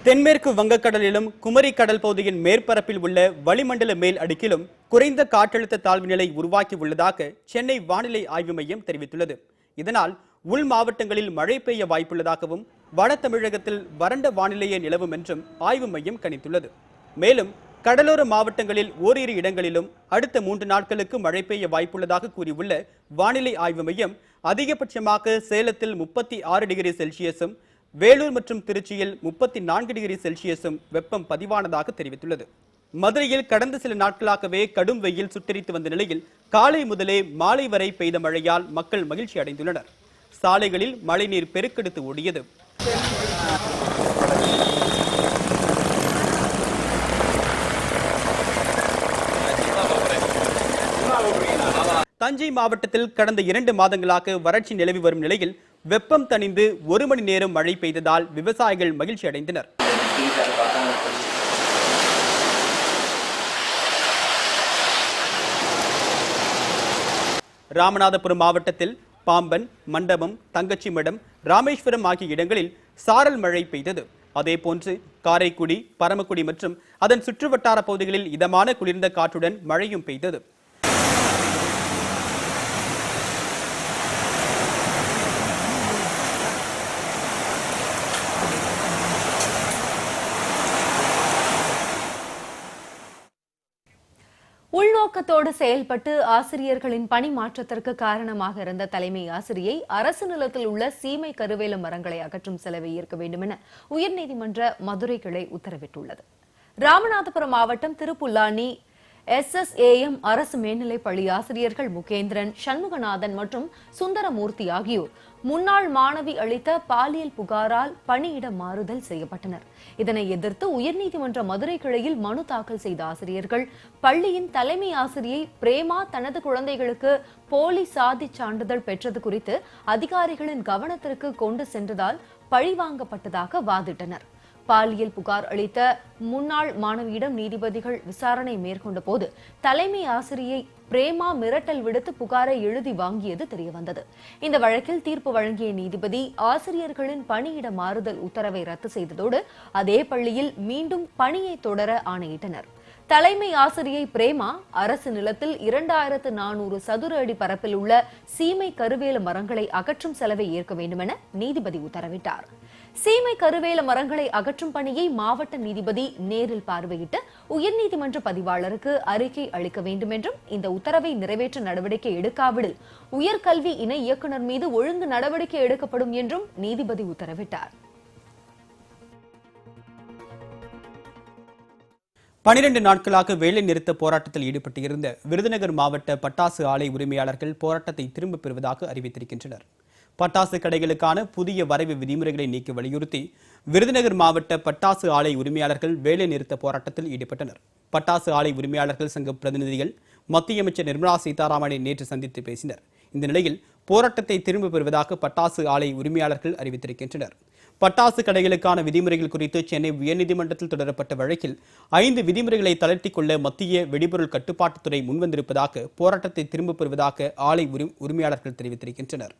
தென்மேற்கு வங்கக்கடலிலும் குமரி கடல் பகுதியின் மேற்பரப்பில் உள்ள வளிமண்டல மேல் அடுக்கிலும் குறைந்த காற்றழுத்த தாழ்வு நிலை உருவாக்கி உள்ளதாக சென்னை வானிலை ஆய்வு மையம் தெரிவித்துள்ளது. இதனால் உள் மாவட்டங்களில் மழை பெய்ய வாய்ப்புள்ளதாகவும் வட தமிழகத்தில் வறண்ட வானிலையே நிலவும் என்றும் ஆய்வு மையம் கணித்துள்ளது. மேலும் கடலோர மாவட்டங்களில் ஓரிரு இடங்களிலும் அடுத்த 3 நாட்களுக்கு மழை பெய்ய வாய்ப்புள்ளதாக கூறியுள்ள வானிலை ஆய்வு மையம் அதிகபட்சமாக சேலத்தில் 36 டிகிரி செல்சியஸும் வேலூர் மற்றும் திருச்சியில் 34 டிகிரி செல்சியஸும் வெப்பம் பதிவானதாக தெரிவித்துள்ளது. மதுரையில் கடந்த சில நாட்களாகவே கடும் வெயில் சுட்டெரித்து வந்த நிலையில் காலை முதலே மாலை வரை பெய்த மழையால் மக்கள் மகிழ்ச்சி அடைந்துள்ளனர். சாலைகளில் மழைநீர் பெருக்கெடுத்து ஓடியது. தஞ்சை மாவட்டத்தில் கடந்த 2 மாதங்களாக வறட்சி நிலவி வரும் நிலையில் வெப்பம் தணிந்து 1 மணி நேரம் மழை பெய்ததால் விவசாயிகள் மகிழ்ச்சி அடைந்தனர். ராமநாதபுரம் மாவட்டத்தில் பாம்பன், மண்டபம், தங்கச்சிமடம், ராமேஸ்வரம் ஆகிய இடங்களில் சாரல் மழை பெய்தது. அதேபோன்று காரைக்குடி, பரமக்குடி மற்றும் அதன் சுற்றுவட்டார பகுதிகளில் இதமான குளிர்ந்த காற்றுடன் மழையும் பெய்தது. உள்நோக்கத்தோடு செயல்பட்டு ஆசிரியர்களின் பணி மாற்றத்திற்கு காரணமாக இருந்த தலைமை ஆசிரியை அரசு நிலத்தில் உள்ள சீமை கருவேல மரங்களை அகற்றும் செலவை ஏற்க வேண்டும் என உயர்நீதிமன்ற மதுரை கிளை உத்தரவிட்டுள்ளது. ராமநாதபுரம் மாவட்டம் திருப்புல்லானி SSAM அரசு மேல்நிலைப் பள்ளி ஆசிரியர்கள் முகேந்திரன், சண்முகநாதன் மற்றும் சுந்தரமூர்த்தி ஆகியோர் முன்னாள் மாணவி அளித்த பாலியல் புகாரால் பணியிட மாறுதல் செய்யப்பட்டனர். இதனை எதிர்த்து உயர்நீதிமன்ற மதுரை கிளையில் மனு தாக்கல் செய்த ஆசிரியர்கள் பள்ளியின் தலைமை ஆசிரியை பிரேமா தனது குழந்தைகளுக்கு போலி சாதி சான்றிதழ் பெற்றது குறித்து அதிகாரிகளின் கவனத்திற்கு கொண்டு சென்றதால் பழிவாங்கப்பட்டதாக வாதிட்டனர். பாலியல் புகார் அளித்த முன்னாள் மாணவியிடம் நீதிபதிகள் விசாரணை மேற்கொண்ட போது தலைமை ஆசிரியை பிரேமா மிரட்டல் விடுத்து புகாரை எழுதி வாங்கியது தெரியவந்தது. இந்த வழக்கில் தீர்ப்பு வழங்கிய நீதிபதி ஆசிரியர்களின் பணியிட மாறுதல் உத்தரவை ரத்து செய்ததோடு அதே பள்ளியில் மீண்டும் பணியை தொடர ஆணையிட்டனர். தலைமை ஆசிரியை பிரேமா அரசு நிலத்தில் 2400 சதுர அடி பரப்பில் உள்ள சீமை கருவேல மரங்களை அகற்றும் செலவை ஏற்க வேண்டும் என நீதிபதி உத்தரவிட்டார். சீமை கருவேல மரங்களை அகற்றும் பணியை மாவட்ட நீதிபதி நேரில் பார்வையிட்டு உயர்நீதிமன்ற பதிவாளருக்கு அறிக்கை அளிக்க வேண்டும் என்றும் இந்த உத்தரவை நிறைவேற்ற நடவடிக்கை எடுக்காவிடில் உயர்கல்வி இணை இயக்குநர் மீது ஒழுங்கு நடவடிக்கை எடுக்கப்படும் என்றும் நீதிபதி உத்தரவிட்டார். 12 நாட்களாக வேலை நிறுத்த போராட்டத்தில் ஈடுபட்டிருந்த விருதுநகர் மாவட்ட பட்டாசு ஆலை உரிமையாளர்கள் போராட்டத்தை திரும்பப் பெறுவதாக அறிவித்திருக்கின்றனர். பட்டாசு கடைகளுக்கான புதிய வரைவு விதிமுறைகளை நீக்க வலியுறுத்தி விருதுநகர் மாவட்ட பட்டாசு ஆலை உரிமையாளர்கள் வேலை நிறுத்த போராட்டத்தில் ஈடுபட்டனர். பட்டாசு ஆலை உரிமையாளர்கள் சங்க பிரதிநிதிகள் மத்திய அமைச்சர் நிர்மலா சீதாராமனை நேற்று சந்தித்து பேசினர். இந்த நிலையில் போராட்டத்தை திரும்பப் பெறுவதாக பட்டாசு ஆலை உரிமையாளர்கள் அறிவித்திருக்கின்றனர். பட்டாசு கடைகளுக்கான விதிமுறைகள் குறித்து சென்னை உயர்நீதிமன்றத்தில் தொடரப்பட்ட வழக்கில் 5 விதிமுறைகளை தளர்த்திக் கொள்ள மத்திய வெடிபொருள் கட்டுப்பாட்டுத்துறை முன்வந்திருப்பதாக போராட்டத்தை திரும்பப் பெறுவதாக ஆலை உரிமையாளர்கள் தெரிவித்திருக்கின்றனர்.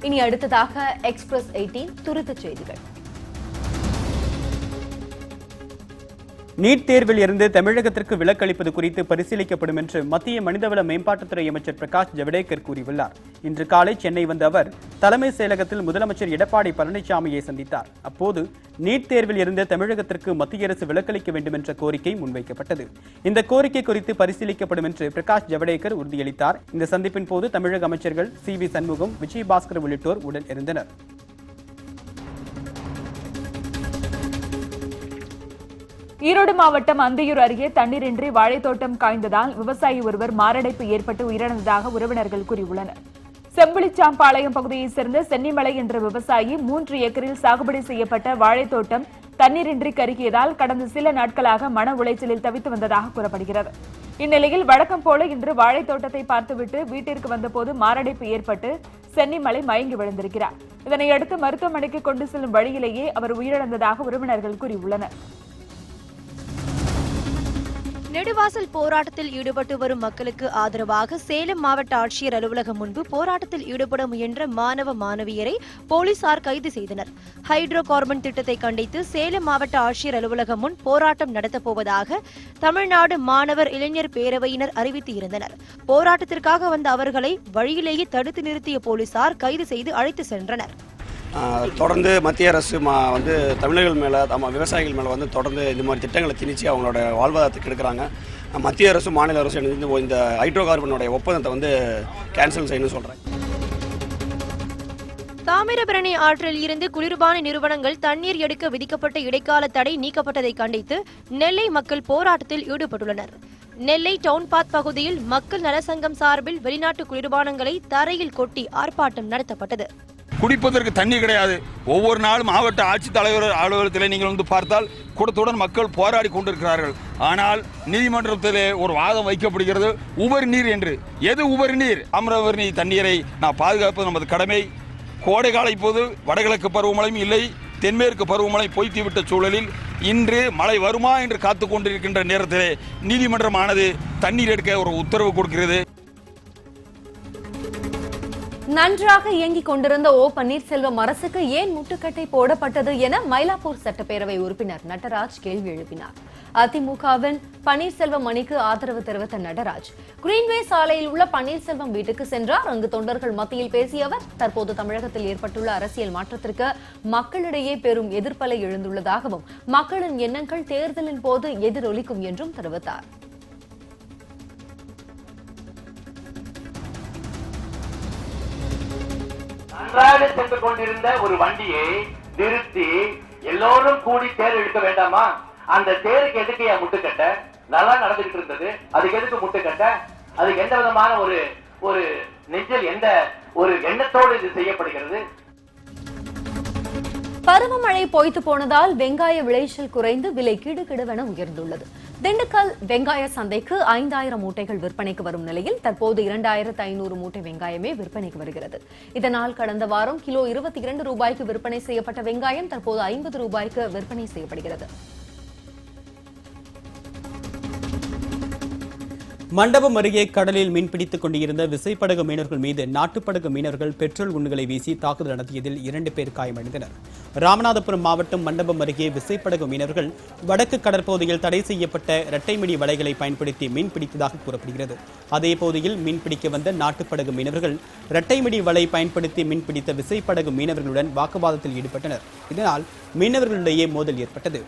இனி அடுத்ததாக எக்ஸ்பிரஸ் 18 துரித செய்திகள். நீட் தேர்வில் இருந்து தமிழகத்திற்கு விலக்களிப்பது குறித்து பரிசீலிக்கப்படும் என்று மத்திய மனிதவள மேம்பாட்டுத்துறை அமைச்சர் பிரகாஷ் ஜவடேகர் கூறியுள்ளார். இன்று காலை சென்னை வந்த அவர் தலைமை செயலகத்தில் முதலமைச்சர் எடப்பாடி பழனிசாமியை சந்தித்தார். அப்போது நீட் தேர்வில் இருந்து தமிழகத்திற்கு மத்திய அரசு விலக்களிக்க வேண்டும் என்ற கோரிக்கை முன்வைக்கப்பட்டது. இந்த கோரிக்கை குறித்து பரிசீலிக்கப்படும் என்று பிரகாஷ் ஜவடேகர் உறுதியளித்தார். இந்த சந்திப்பின் போது தமிழக அமைச்சர்கள் CV சண்முகம், விஜயபாஸ்கர் உள்ளிட்டோர் உடன் இருந்தனர். ஈரோடு மாவட்டம் அந்தியூர் அருகே தண்ணீரின்றி வாழைத்தோட்டம் காய்ந்ததால் விவசாயி ஒருவர் மாரடைப்பு ஏற்பட்டு உயிரிழந்ததாக உறவினர்கள் கூறியுள்ளனர். செம்பிளிச்சாம்பாளையம் பகுதியைச் சேர்ந்த சென்னிமலை என்ற விவசாயி 3 ஏக்கரில் சாகுபடி செய்யப்பட்ட வாழைத்தோட்டம் தண்ணீரின்றி கருகியதால் கடந்த சில நாட்களாக மன உளைச்சலில் தவித்து வந்ததாக கூறப்படுகிறது. இந்நிலையில் வழக்கம் போல இன்று வாழைத்தோட்டத்தை பார்த்துவிட்டு வீட்டிற்கு வந்தபோது மாரடைப்பு ஏற்பட்டு சென்னிமலை மயங்கி விழுந்திருக்கிறார். இதனையடுத்து மருத்துவமனைக்கு கொண்டு செல்லும் வழியிலேயே அவர் உயிரிழந்ததாக உறவினர்கள் கூறியுள்ளனர். நெடுவாசல் போராட்டத்தில் ஈடுபட்டு வரும் மக்களுக்கு ஆதரவாக சேலம் மாவட்ட ஆட்சியர் அலுவலகம் முன்பு போராட்டத்தில் ஈடுபட முயன்ற மாணவ மாணவியரை போலீசார் கைது செய்தனர். ஹைட்ரோ கார்பன் திட்டத்தை கண்டித்து சேலம் மாவட்ட ஆட்சியர் அலுவலகம் முன் போராட்டம் நடத்தப்போவதாக தமிழ்நாடு மாணவர் இளைஞர் பேரவையினர் அறிவித்து இருந்தனர். போராட்டத்திற்காக வந்த அவர்களை வழியிலேயே தடுத்து நிறுத்திய போலீசார் கைது செய்து அழைத்து சென்றனர். தொடர்ந்து மத்திய அரசு வந்து தமிழர்கள் மேலே விவசாயிகள் மேலே தொடர்ந்து இந்த மாதிரி திட்டங்களை திணிச்சு அவங்களோட வாழ்வாதாரத்தை கெடுக்கிறாங்க. மத்திய அரசு மாநில அரசு இந்த ஹைட்ரோ கார்பனுடைய ஒப்பந்தத்தை கேன்சல் செய்யணும்னு சொல்கிறேன். தாமிரபரணி ஆற்றில் இருந்து குளிர்பான நிறுவனங்கள் தண்ணீர் எடுக்க விதிக்கப்பட்ட இடைக்கால தடை நீக்கப்பட்டதை கண்டித்து நெல்லை மக்கள் போராட்டத்தில் ஈடுபட்டுள்ளனர். நெல்லை டவுன்பாத் பகுதியில் மக்கள் நலசங்கம் சார்பில் வெளிநாட்டு குளிர்பானங்களை தரையில் கொட்டி ஆர்ப்பாட்டம் நடத்தப்பட்டது. குடிப்பதற்கு தண்ணி கிடையாது. ஒவ்வொரு நாளும் மாவட்ட ஆட்சித்தலைவர் அலுவலகத்தில் நீங்கள் பார்த்தால் கூட்டத்துடன் மக்கள் போராடி கொண்டிருக்கிறார்கள். ஆனால் நீதிமன்றத்தில் ஒரு வாதம் வைக்கப்படுகிறது உபரி நீர் என்று. எது உபரி நீர்? அமராவதி தண்ணீரை நான் பாதுகாப்பது நமது கடமை. கோடை கால இப்போது வடகிழக்கு பருவமழையும் இல்லை, தென்மேற்கு பருவமழை பொய்த்துவிட்ட சூழலில் இன்று மழை வருமா என்று காத்துக் கொண்டிருக்கின்ற நேரத்திலே நீதிமன்றமானது தண்ணீர் எடுக்க ஒரு உத்தரவு கொடுக்கிறது. நன்றாக இயங்கிக் கொண்டிருந்த பன்னீர்செல்வம் அரசுக்கு ஏன் முட்டுக்கட்டை போடப்பட்டது என மயிலாப்பூர் சட்டப்பேரவை உறுப்பினர் நடராஜ் கேள்வி எழுப்பினார். அதிமுகவின் பன்னீர்செல்வம் அணிக்கு ஆதரவு தெரிவித்த நடராஜ் கிரீன்வே சாலையில் உள்ள பன்னீர்செல்வம் வீட்டுக்கு சென்றார். அங்கு தொண்டர்கள் மத்தியில் பேசிய அவர் தற்போது தமிழகத்தில் ஏற்பட்டுள்ள அரசியல் மாற்றத்திற்கு மக்களிடையே பெரும் எதிர்ப்பலை எழுந்துள்ளதாகவும் மக்களின் எண்ணங்கள் தேர்தலின் போது எதிரொலிக்கும் என்றும் தெரிவித்தார். நன்றாக சென்று கொண்டிருந்த ஒரு வண்டியை நிறுத்தி எல்லோரும் கூடி தேர் எடுக்க வேண்டாமா? அந்த தேருக்கு எதுக்கு முட்டுக்கட்ட? நல்லா நடந்துகிட்டு இருந்தது, அதுக்கு எதுக்கு முட்டுக்கட்ட? அதுக்கு எந்த விதமான ஒரு நெஞ்சில் எந்த ஒரு எண்ணத்தோடு இது செய்யப்படுகிறது? பருவமழை பொய்த்து போனதால் வெங்காய விளைச்சல் குறைந்து விலை கிடுகிடுவென உயர்ந்துள்ளது. திண்டுக்கல் வெங்காய சந்தைக்கு 5000 மூட்டைகள் விற்பனைக்கு வரும் நிலையில் தற்போது 2500 மூட்டை வெங்காயமே விற்பனைக்கு வருகிறது. இதனால் கடந்த வாரம் கிலோ 22 ரூபாய்க்கு விற்பனை செய்யப்பட்ட வெங்காயம் தற்போது 50 ரூபாய்க்கு விற்பனை செய்யப்படுகிறது. மண்டபம் அருகே கடலில் மீன்பிடித்துக் கொண்டிருந்த விசைப்படகு மீனவர்கள் மீது நாட்டுப்படகு மீனவர்கள் பெட்ரோல் குண்டுகளை வீசி தாக்குதல் நடத்தியதில் 2 பேர் காயமடைந்தனர். ராமநாதபுரம் மாவட்டம் மண்டபம் அருகே விசைப்படகு மீனவர்கள் வடக்கு கடற்பகுதியில் தடை செய்யப்பட்ட இரட்டைமிடி வலைகளை பயன்படுத்தி மீன்பிடித்ததாக கூறப்படுகிறது. அதே பகுதியில் மீன்பிடிக்க வந்த நாட்டுப்படகு மீனவர்கள் இரட்டைமிடி வலை பயன்படுத்தி மீன்பிடித்த விசைப்படகு மீனவர்களுடன் வாக்குவாதத்தில் ஈடுபட்டனர். இதனால் மீனவர்களிடையே மோதல் ஏற்பட்டது.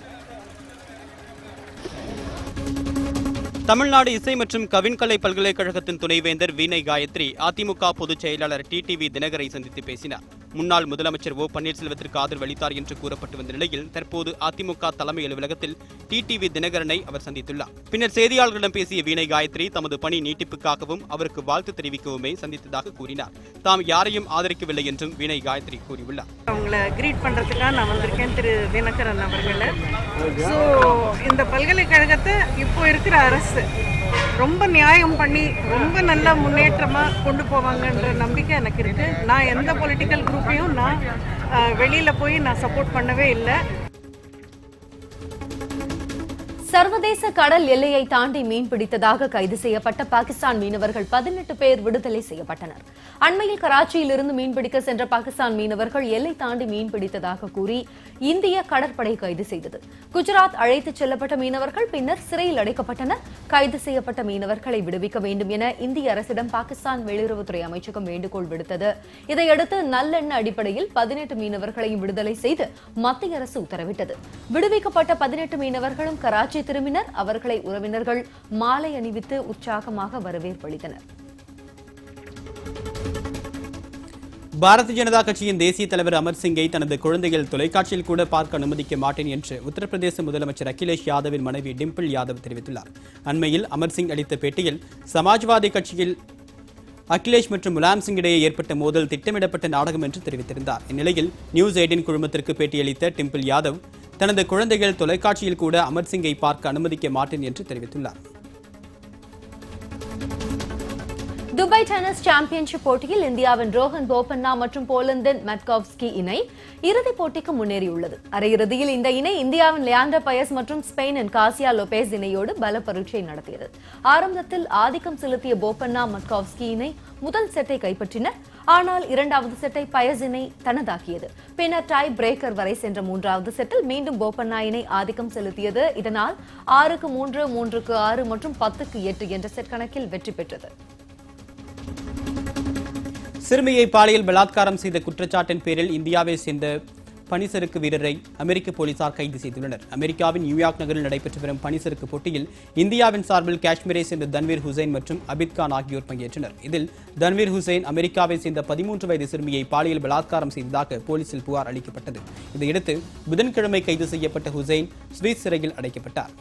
தமிழ்நாடு இசை மற்றும் கவின்கலை பல்கலைக்கழகத்தின் துணைவேந்தர் வீணை காயத்ரி அதிமுக பொதுச் செயலாளர் டிடிவி தினகரை சந்தித்து பேசினார். முன்னாள் முதலமைச்சர் பன்னீர்செல்வத்திற்கு ஆதரவு அளித்தார் என்று கூறப்பட்டு வந்த நிலையில் தற்போது அதிமுக தலைமை அலுவலகத்தில் டிடிவி தினகரனை அவர் சந்தித்துள்ளார். பின்னர் செய்தியாளர்களிடம் பேசிய வீணை காயத்ரி தமது பணி நீட்டிப்புக்காகவும் அவருக்கு வாழ்த்து தெரிவிக்கவுமே சந்தித்ததாக கூறினார். தாம் யாரையும் ஆதரிக்கவில்லை என்றும் வீணை காயத்ரி கூறியுள்ளார். அவங்களை கிரீட் பண்றதுக்காக நான் வந்திருக்கேன் திரு தினகரன் அவர்களை. இந்த பல்கலைக்கழகத்தை இப்போ இருக்கிற அரசு ரொம்ப நியாயம் பண்ணி ரொம்ப நல்ல முன்னேற்றமா கொண்டு போவாங்கன்ற நம்பிக்கை எனக்கு இருக்கு. நான் எந்த பொலிட்டிக்கல் குரூப்பையும் நான் வெளியில போய் நான் சப்போர்ட் பண்ணவே இல்லை. சர்வதேச கடல் எல்லையை தாண்டி மீன்பிடித்ததாக கைது செய்யப்பட்ட பாகிஸ்தான் மீனவர்கள் 18 பேர் விடுதலை செய்யப்பட்டனர். அண்மையில் கராச்சியிலிருந்து மீன்பிடிக்க சென்ற பாகிஸ்தான் மீனவர்கள் எல்லை தாண்டி மீன்பிடித்ததாக கூறி இந்திய கடற்படை கைது செய்தது. குஜராத் அழைத்துச் செல்லப்பட்ட மீனவர்கள் பின்னர் சிறையில் அடைக்கப்பட்டனர். கைது செய்யப்பட்ட மீனவர்களை விடுவிக்க வேண்டும் என இந்திய அரசிடம் பாகிஸ்தான் வெளியுறவுத்துறை அமைச்சகம் வேண்டுகோள் விடுத்தது. இதையடுத்து நல்லெண்ண அடிப்படையில் 18 மீனவர்களையும் விடுதலை செய்து மத்திய அரசு உத்தரவிட்டது. விடுவிக்கப்பட்ட 18 மீனவர்களும் கராச்சி திரும்பினர். அவர்களை உறவினர்கள் மாலை அணிவித்து உற்சாகமாக வரவேற்பளித்தனர். பாரதிய ஜனதா கட்சியின் தேசிய தலைவர் அமர் சிங்கை தனது குழந்தைகள் தொலைக்காட்சியில் கூட பார்க்க அனுமதிக்க மாட்டேன் என்று உத்தரப்பிரதேச முதலமைச்சர் அகிலேஷ் யாதவின் மனைவி டிம்பிள் யாதவ் தெரிவித்துள்ளார். அண்மையில் அமர் சிங் அளித்த பேட்டியில் சமாஜ்வாதி கட்சியில் அகிலேஷ் மற்றும் முலாயம் சிங் இடையே ஏற்பட்ட மோதல் திட்டமிடப்பட்ட நாடகம் என்று தெரிவித்திருந்தார். இந்நிலையில் நியூஸ் 18 குழுமத்திற்கு பேட்டியளித்த டிம்பிள் யாதவ் தனது குழந்தைகள் தொலைக்காட்சியில் கூட அமர் சிங்கை பார்க்க அனுமதிக்க மாட்டேன் என்று தெரிவித்துள்ளார். துபாய் டென்னிஸ் சாம்பியன்ஷிப் போட்டியில் இந்தியாவின் ரோஹன் போபண்ணா மற்றும் போலந்தின் மெட்காவ்ஸ்கி இணை இறுதிப் போட்டிக்கு முன்னேறியுள்ளது. அரையிறுதியில் இந்த இணை இந்தியாவின் லியாண்டர் பயஸ் மற்றும் ஸ்பெயினின் காசியா லோபேஸ் இணையோடு பல பரீட்சை நடத்தியது. ஆரம்பத்தில் ஆதிக்கம் செலுத்திய போபண்ணா மெட்காவ்ஸ்கி இணை முதல் செட்டை கைப்பற்றினர். ஆனால் இரண்டாவது செட்டை பயஸ் இணை தனதாக்கியது. பின்னர் டை பிரேக்கர் வரை சென்ற மூன்றாவது செட்டில் மீண்டும் போபண்ணா இணை ஆதிக்கம் செலுத்தியது. இதனால் 6-3, 3-6 மற்றும் 10-8 என்ற செட் கணக்கில் வெற்றி பெற்றது. சிறுமியை பாலியல் பலாத்காரம் செய்த குற்றச்சாட்டின் பேரில் இந்தியாவை சேர்ந்த பனிசறுக்கு வீரரை அமெரிக்க போலீசார் கைது செய்துள்ளனர். அமெரிக்காவின் நியூயார்க் நகரில் நடைபெற்று வரும் பனிசறுக்கு போட்டியில் இந்தியாவின் சார்பில் காஷ்மீரை சேர்ந்த தன்வீர் ஹுசைன் மற்றும் அபித் கான் ஆகியோர் பங்கேற்றனர். இதில் தன்வீர் ஹுசைன் அமெரிக்காவை சேர்ந்த 13 வயது சிறுமியை பாலியல் பலாத்காரம் செய்ததாக போலீசில் புகார் அளிக்கப்பட்டது. இதையடுத்து புதன்கிழமை கைது செய்யப்பட்ட ஹுசைன் சுவிஸ் சிறையில் அடைக்கப்பட்டார்.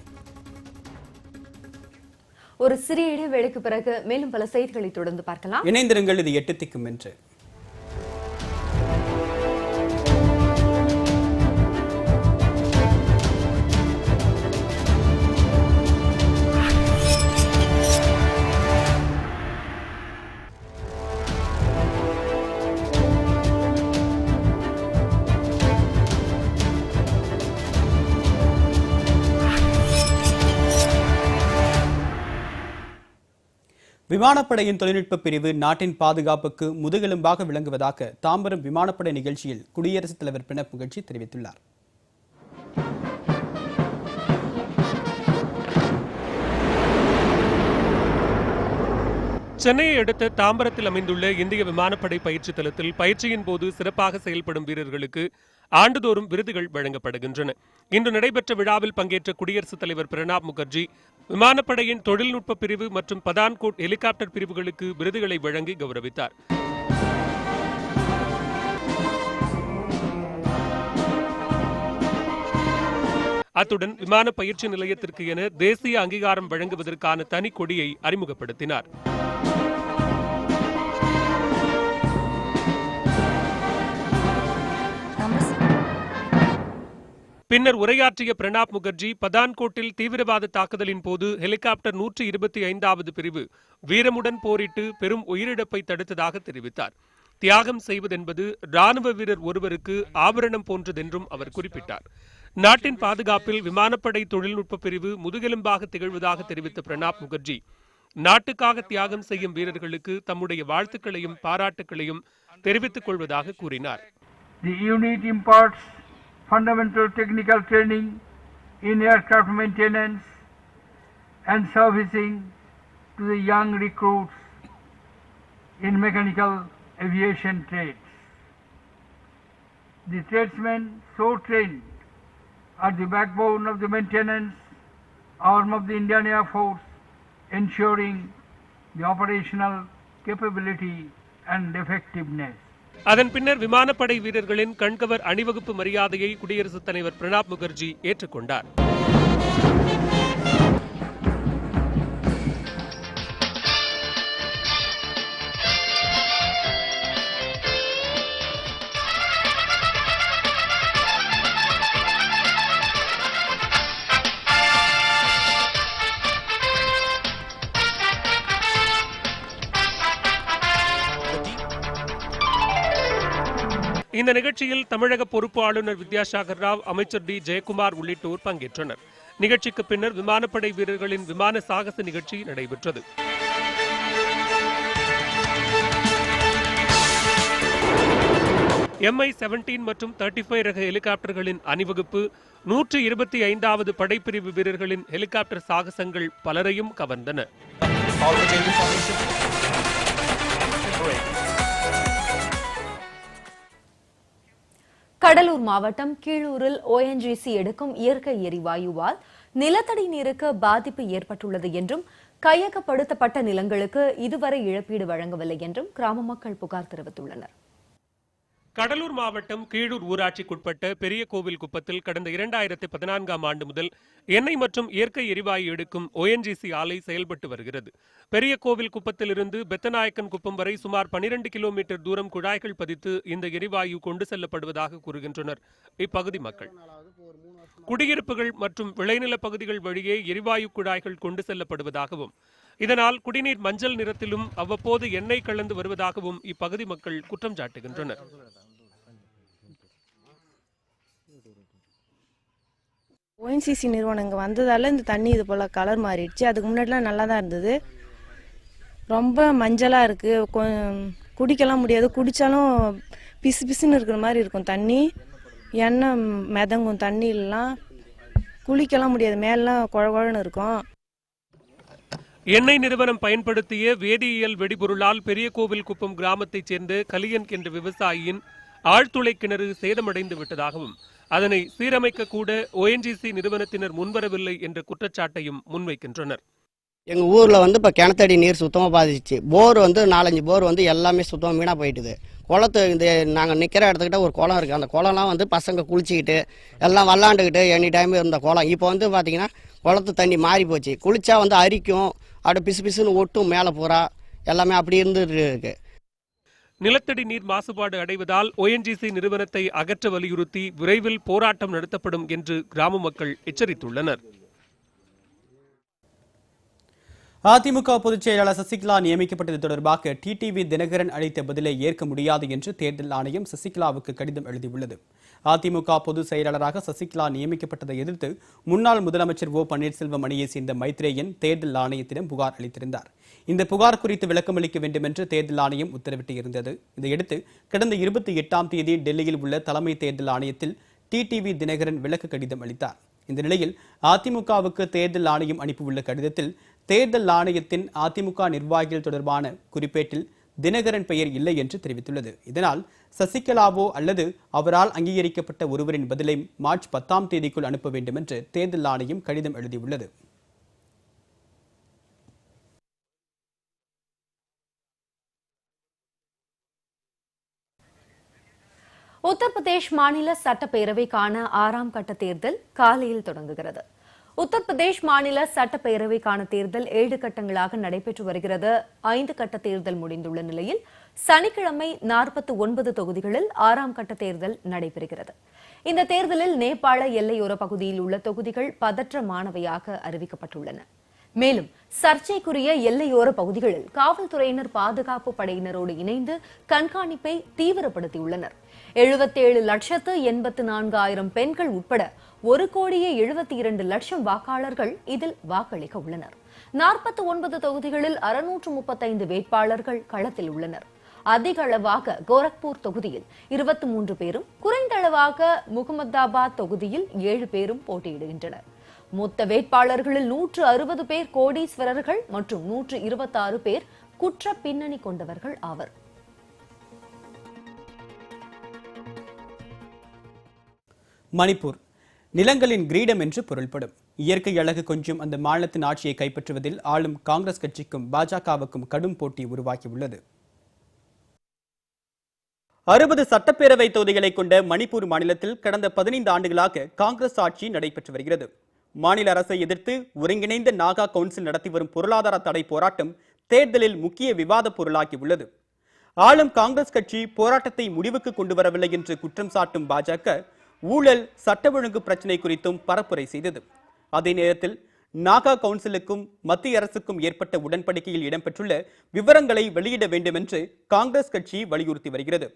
ஒரு சிறிய இடைவேளைக்கு பிறகு மேலும் பல செய்திகளை தொடர்ந்து பார்க்கலாம். இணைந்திருங்கள், இது 8 திக்கும் என்று. விமானப்படையின் தொழில்நுட்ப பிரிவு நாட்டின் பாதுகாப்புக்கு முதுகெலும்பாக விளங்குவதாக தாம்பரம் விமானப்படை நிகழ்ச்சியில் குடியரசுத் தலைவர் பிரணப் முகர்ஜி தெரிவித்துள்ளார். சென்னையை அடுத்த தாம்பரத்தில் அமைந்துள்ள இந்திய விமானப்படை பயிற்சி தளத்தில் பயிற்சியின் போது சிறப்பாக செயல்படும் வீரர்களுக்கு ஆண்டுதோறும் விருதுகள் வழங்கப்படுகின்றன. இன்று நடைபெற்ற விழாவில் பங்கேற்ற குடியரசுத் தலைவர் பிரணாப் முகர்ஜி விமானப்படையின் தொழில்நுட்ப பிரிவு மற்றும் பதான்கோட் ஹெலிகாப்டர் பிரிவுகளுக்கு விருதுகளை வழங்கி கௌரவித்தார். அத்துடன் விமான பயிற்சி நிலையத்திற்கு என தேசிய அங்கீகாரம் வழங்குவதற்கான தனி கொடியை அறிமுகப்படுத்தினார். பின்னர் உரையாற்றிய பிரணாப் முகர்ஜி பதான்கோட்டில் தீவிரவாத தாக்குதலின் போது ஹெலிகாப்டர் 125வது பிரிவு வீரமுடன் போரிட்டு பெரும் உயிரிழப்பை தடுத்ததாக தெரிவித்தார். தியாகம் செய்வதென்பது ராணுவ வீரர் ஒருவருக்கு ஆபரணம் போன்றதென்றும் அவர் குறிப்பிட்டார். நாட்டின் பாதுகாப்பில் விமானப்படை தொழில்நுட்ப பிரிவு முதுகெலும்பாக திகழ்வதாக தெரிவித்த பிரணாப் முகர்ஜி நாட்டுக்காக தியாகம் செய்யும் வீரர்களுக்கு தம்முடைய வாழ்த்துக்களையும் பாராட்டுக்களையும் தெரிவித்துக் கொள்வதாக கூறினார். Fundamental technical training in aircraft maintenance and servicing to the young recruits in mechanical aviation trades. The tradesmen so trained are the backbone of the maintenance arm of the Indian Air Force, ensuring the operational capability and effectiveness. அதன் பின்னர் விமானப்படை வீரர்களின் கண்கவர் அணிவகுப்பு மரியாதையை குடியரசுத் தலைவர் பிரணாப் முகர்ஜி ஏற்றுக்கொண்டார். இந்த நிகழ்ச்சியில் தமிழக பொறுப்பு ஆளுநர் வித்யாசாகர் ராவ், அமைச்சர் டி ஜெயக்குமார் உள்ளிட்டோர் பங்கேற்றனர். நிகழ்ச்சிக்கு பின்னர் விமானப்படை வீரர்களின் விமான சாகச நிகழ்ச்சி நடைபெற்றது. MI-17 மற்றும் 35 ரக ஹெலிகாப்டர்களின் அணிவகுப்பு 125வது படைப்பிரிவு வீரர்களின் ஹெலிகாப்டர் சாகசங்கள் பலரையும் கவர்ந்தன. கடலூர் மாவட்டம் கீழூரில் ONGC எடுக்கும் இயற்கை எரிவாயுவால் நிலத்தடி நீருக்கு பாதிப்பு ஏற்பட்டுள்ளது என்றும் கையகப்படுத்தப்பட்ட நிலங்களுக்கு இதுவரை இழப்பீடு வழங்கவில்லை என்றும் கிராம மக்கள் புகார் தெரிவித்துள்ளனர். கடலூர் மாவட்டம் கீழூர் ஊராட்சிக்குட்பட்ட பெரிய கோவில் குப்பத்தில் கடந்த 2014ஆம் ஆண்டு முதல் எண்ணெய் மற்றும் இயற்கை எரிவாயு எடுக்கும் ONGC ஆலை செயல்பட்டு வருகிறது. பெரிய கோவில் குப்பத்திலிருந்து பெத்தநாயக்கன் குப்பம் வரை சுமார் 12 கிலோமீட்டர் தூரம் குழாய்கள் பதித்து இந்த எரிவாயு கொண்டு செல்லப்படுவதாக கூறுகின்றனர் இப்பகுதி மக்கள். குடியிருப்புகள் மற்றும் விளைநில பகுதிகள் வழியே எரிவாயு குழாய்கள் கொண்டு செல்லப்படுவதாகவும் இதனால் குடிநீர் மஞ்சள் நிறத்திலும் அவ்வப்போது எண்ணெய் கலந்து வருவதாகவும் இப்பகுதி மக்கள் குற்றம் சாட்டுகின்றனர். ONGC நிறுவனம் இங்கே வந்ததால இந்த தண்ணி இது போல் கலர் மாறிடுச்சு. அதுக்கு முன்னாடிலாம் நல்லா தான் இருந்தது. ரொம்ப மஞ்சளாக இருக்குது, குடிக்கலாம் முடியாது, குடித்தாலும் பிசு பிசுன்னு இருக்கிற மாதிரி இருக்கும் தண்ணி. எண்ணெய் மிதங்கும் தண்ணியிலாம், குளிக்கலாம் முடியாது, மேலாம் குழகுழன்னு இருக்கும். எண்ணெய் நிறுவனம் பயன்படுத்திய வேதியியல் வெடிபொருளால் பெரிய கோவில் குப்பம் கிராமத்தைச் சேர்ந்த கலியன் என்ற விவசாயியின் ஆழ்துளை கிணறு சேதமடைந்து விட்டதாகவும் அதனை சீரமைக்க கூட ONGC நிறுவனத்தினர் முன்வரவில்லை என்ற குற்றச்சாட்டையும் முன்வைக்கின்றனர். எங்கள் ஊரில் இப்போ கிணத்தடி நீர் சுத்தமாக பாதிச்சு, போர் 4-5 போர் எல்லாமே சுத்தமாக வீணாக போயிட்டுது. குளத்து இந்த நாங்கள் நிற்கிற இடத்துக்கிட்ட ஒரு குளம் இருக்குது. அந்த குளம்லாம் பசங்க குளிச்சிக்கிட்டு எல்லாம் விளாண்டுக்கிட்டு எனி டைம் இருந்த குளம் இப்போ பார்த்தீங்கன்னா குளத்து தண்ணி மாறி போச்சு. குளிச்சா அரிக்கும், அப்படியே பிசு பிசுன்னு ஒட்டும், மேலே பூரா எல்லாமே அப்படி இருந்துட்டு இருக்கு. நிலத்தடி நீர் மாசுபாடு அடைவதால் ONGC நிறுவனத்தை அகற்ற வலியுறுத்தி விரைவில் போராட்டம் நடத்தப்படும் என்று கிராம மக்கள் எச்சரித்துள்ளனர். அதிமுக பொதுச் செயலாளர் சசிகலா நியமிக்கப்பட்டது தொடர்பாக டிடிவி தினகரன் அளித்த பதிலை ஏற்க முடியாது என்று தேர்தல் ஆணையம் சசிகலாவுக்கு கடிதம் எழுதியுள்ளது. அதிமுக பொதுச் செயலாளராக சசிகலா நியமிக்கப்பட்டதை எதிர்த்து முன்னாள் முதலமைச்சர் O பன்னீர்செல்வம் அணியைச் சேர்ந்த மைத்ரேயன் தேர்தல் ஆணையத்திடம் புகார் அளித்திருந்தார். இந்த புகார் குறித்து விளக்கமளிக்க வேண்டும் என்று தேர்தல் ஆணையம் உத்தரவிட்டிருந்தது. இதையடுத்து கடந்த 28ஆம் தேதி டெல்லியில் உள்ள தலைமை தேர்தல் ஆணையத்தில் டிடிவி தினகரன் விளக்க கடிதம் அளித்தார். இந்த நிலையில் அதிமுகவுக்கு தேர்தல் ஆணையம் அனுப்பியுள்ள கடிதத்தில் தேர்தல் ஆணையத்தின் அதிமுக நிர்வாகிகள் தொடர்பான குறிப்பேட்டில் தினகரன் பெயர் இல்லை என்று தெரிவித்துள்ளது. இதனால் சசிகலாவோ அல்லது அவரால் அங்கீகரிக்கப்பட்ட ஒருவரின் பதிலை மார்ச் 10ஆம் தேதிக்குள் அனுப்ப வேண்டும் என்று தேர்தல் ஆணையம் கடிதம் எழுதியுள்ளது. உத்தரப்பிரதேஷ் மாநில சட்டப்பேரவைக்கான 6ஆம் கட்ட தேர்தல் காலையில் தொடங்குகிறது. உத்தரப்பிரதேஷ் மாநில சட்டப்பேரவைக்கான தேர்தல் 7 கட்டங்களாக நடைபெற்று வருகிறது. 5 கட்ட தேர்தல் முடிந்துள்ள நிலையில் சனிக்கிழமை 49 தொகுதிகளில் 6ஆம் கட்ட தேர்தல் நடைபெறுகிறது. இந்த தேர்தலில் நேபாள எல்லையோர பகுதியில் உள்ள தொகுதிகள் பதற்றமானவையாக அறிவிக்கப்பட்டுள்ளன. மேலும் சர்ச்சைக்குரிய எல்லையோர பகுதிகளில் காவல்துறையினர் பாதுகாப்பு படையினரோடு இணைந்து கண்காணிப்பை தீவிரப்படுத்தியுள்ளனர். 77,84,000 பெண்கள் உட்பட 1,72,00,000 வாக்காளர்கள் இதில் வாக்களிக்க உள்ளனர். 49 தொகுதிகளில் 635 வேட்பாளர்கள் களத்தில் உள்ளனர். அதிக அளவாக கோரக்பூர் தொகுதியில் 23 பேரும், குறைந்த அளவாக முகமதாபாத் தொகுதியில் 7 பேரும் போட்டியிடுகின்றனர். மொத்த வேட்பாளர்களில் 160 பேர் கோடீஸ்வரர்கள் மற்றும் 126 பேர் குற்ற பின்னணி கொண்டவர்கள் ஆவர். மணிப்பூர் நிலங்களின் கிரீடம் என்று பொருள்படும். இயற்கை அழகு கொஞ்சம் அந்த மாநிலத்தின் ஆட்சியை கைப்பற்றுவதில் ஆளும் காங்கிரஸ் கட்சிக்கும் பாஜகவுக்கும் கடும் போட்டி உருவாகியுள்ளது. 60 சட்டப்பேரவை தொகுதிகளை கொண்ட மணிப்பூர் மாநிலத்தில் கடந்த 15 ஆண்டுகளாக காங்கிரஸ் ஆட்சி நடைபெற்று வருகிறது. மாநில அரசை எதிர்த்து ஒருங்கிணைந்த நாகா கவுன்சில் நடத்தி வரும் பொருளாதார தடை போராட்டம் தேர்தலில் முக்கிய விவாத பொருளாகியுள்ளது. ஆளும் காங்கிரஸ் கட்சி போராட்டத்தை முடிவுக்கு கொண்டு வரவில்லை என்று குற்றம் சாட்டும் பாஜக ஊழல், சட்ட ஒழுங்கு பிரச்சினை குறித்தும் பரப்புரை செய்தது. அதே நேரத்தில் நாகா கவுன்சிலுக்கும் மத்திய அரசுக்கும் ஏற்பட்ட உடன்படிக்கையில் இடம்பெற்றுள்ள விவரங்களை வெளியிட வேண்டும் என்று காங்கிரஸ் கட்சி வலியுறுத்தி வருகிறது.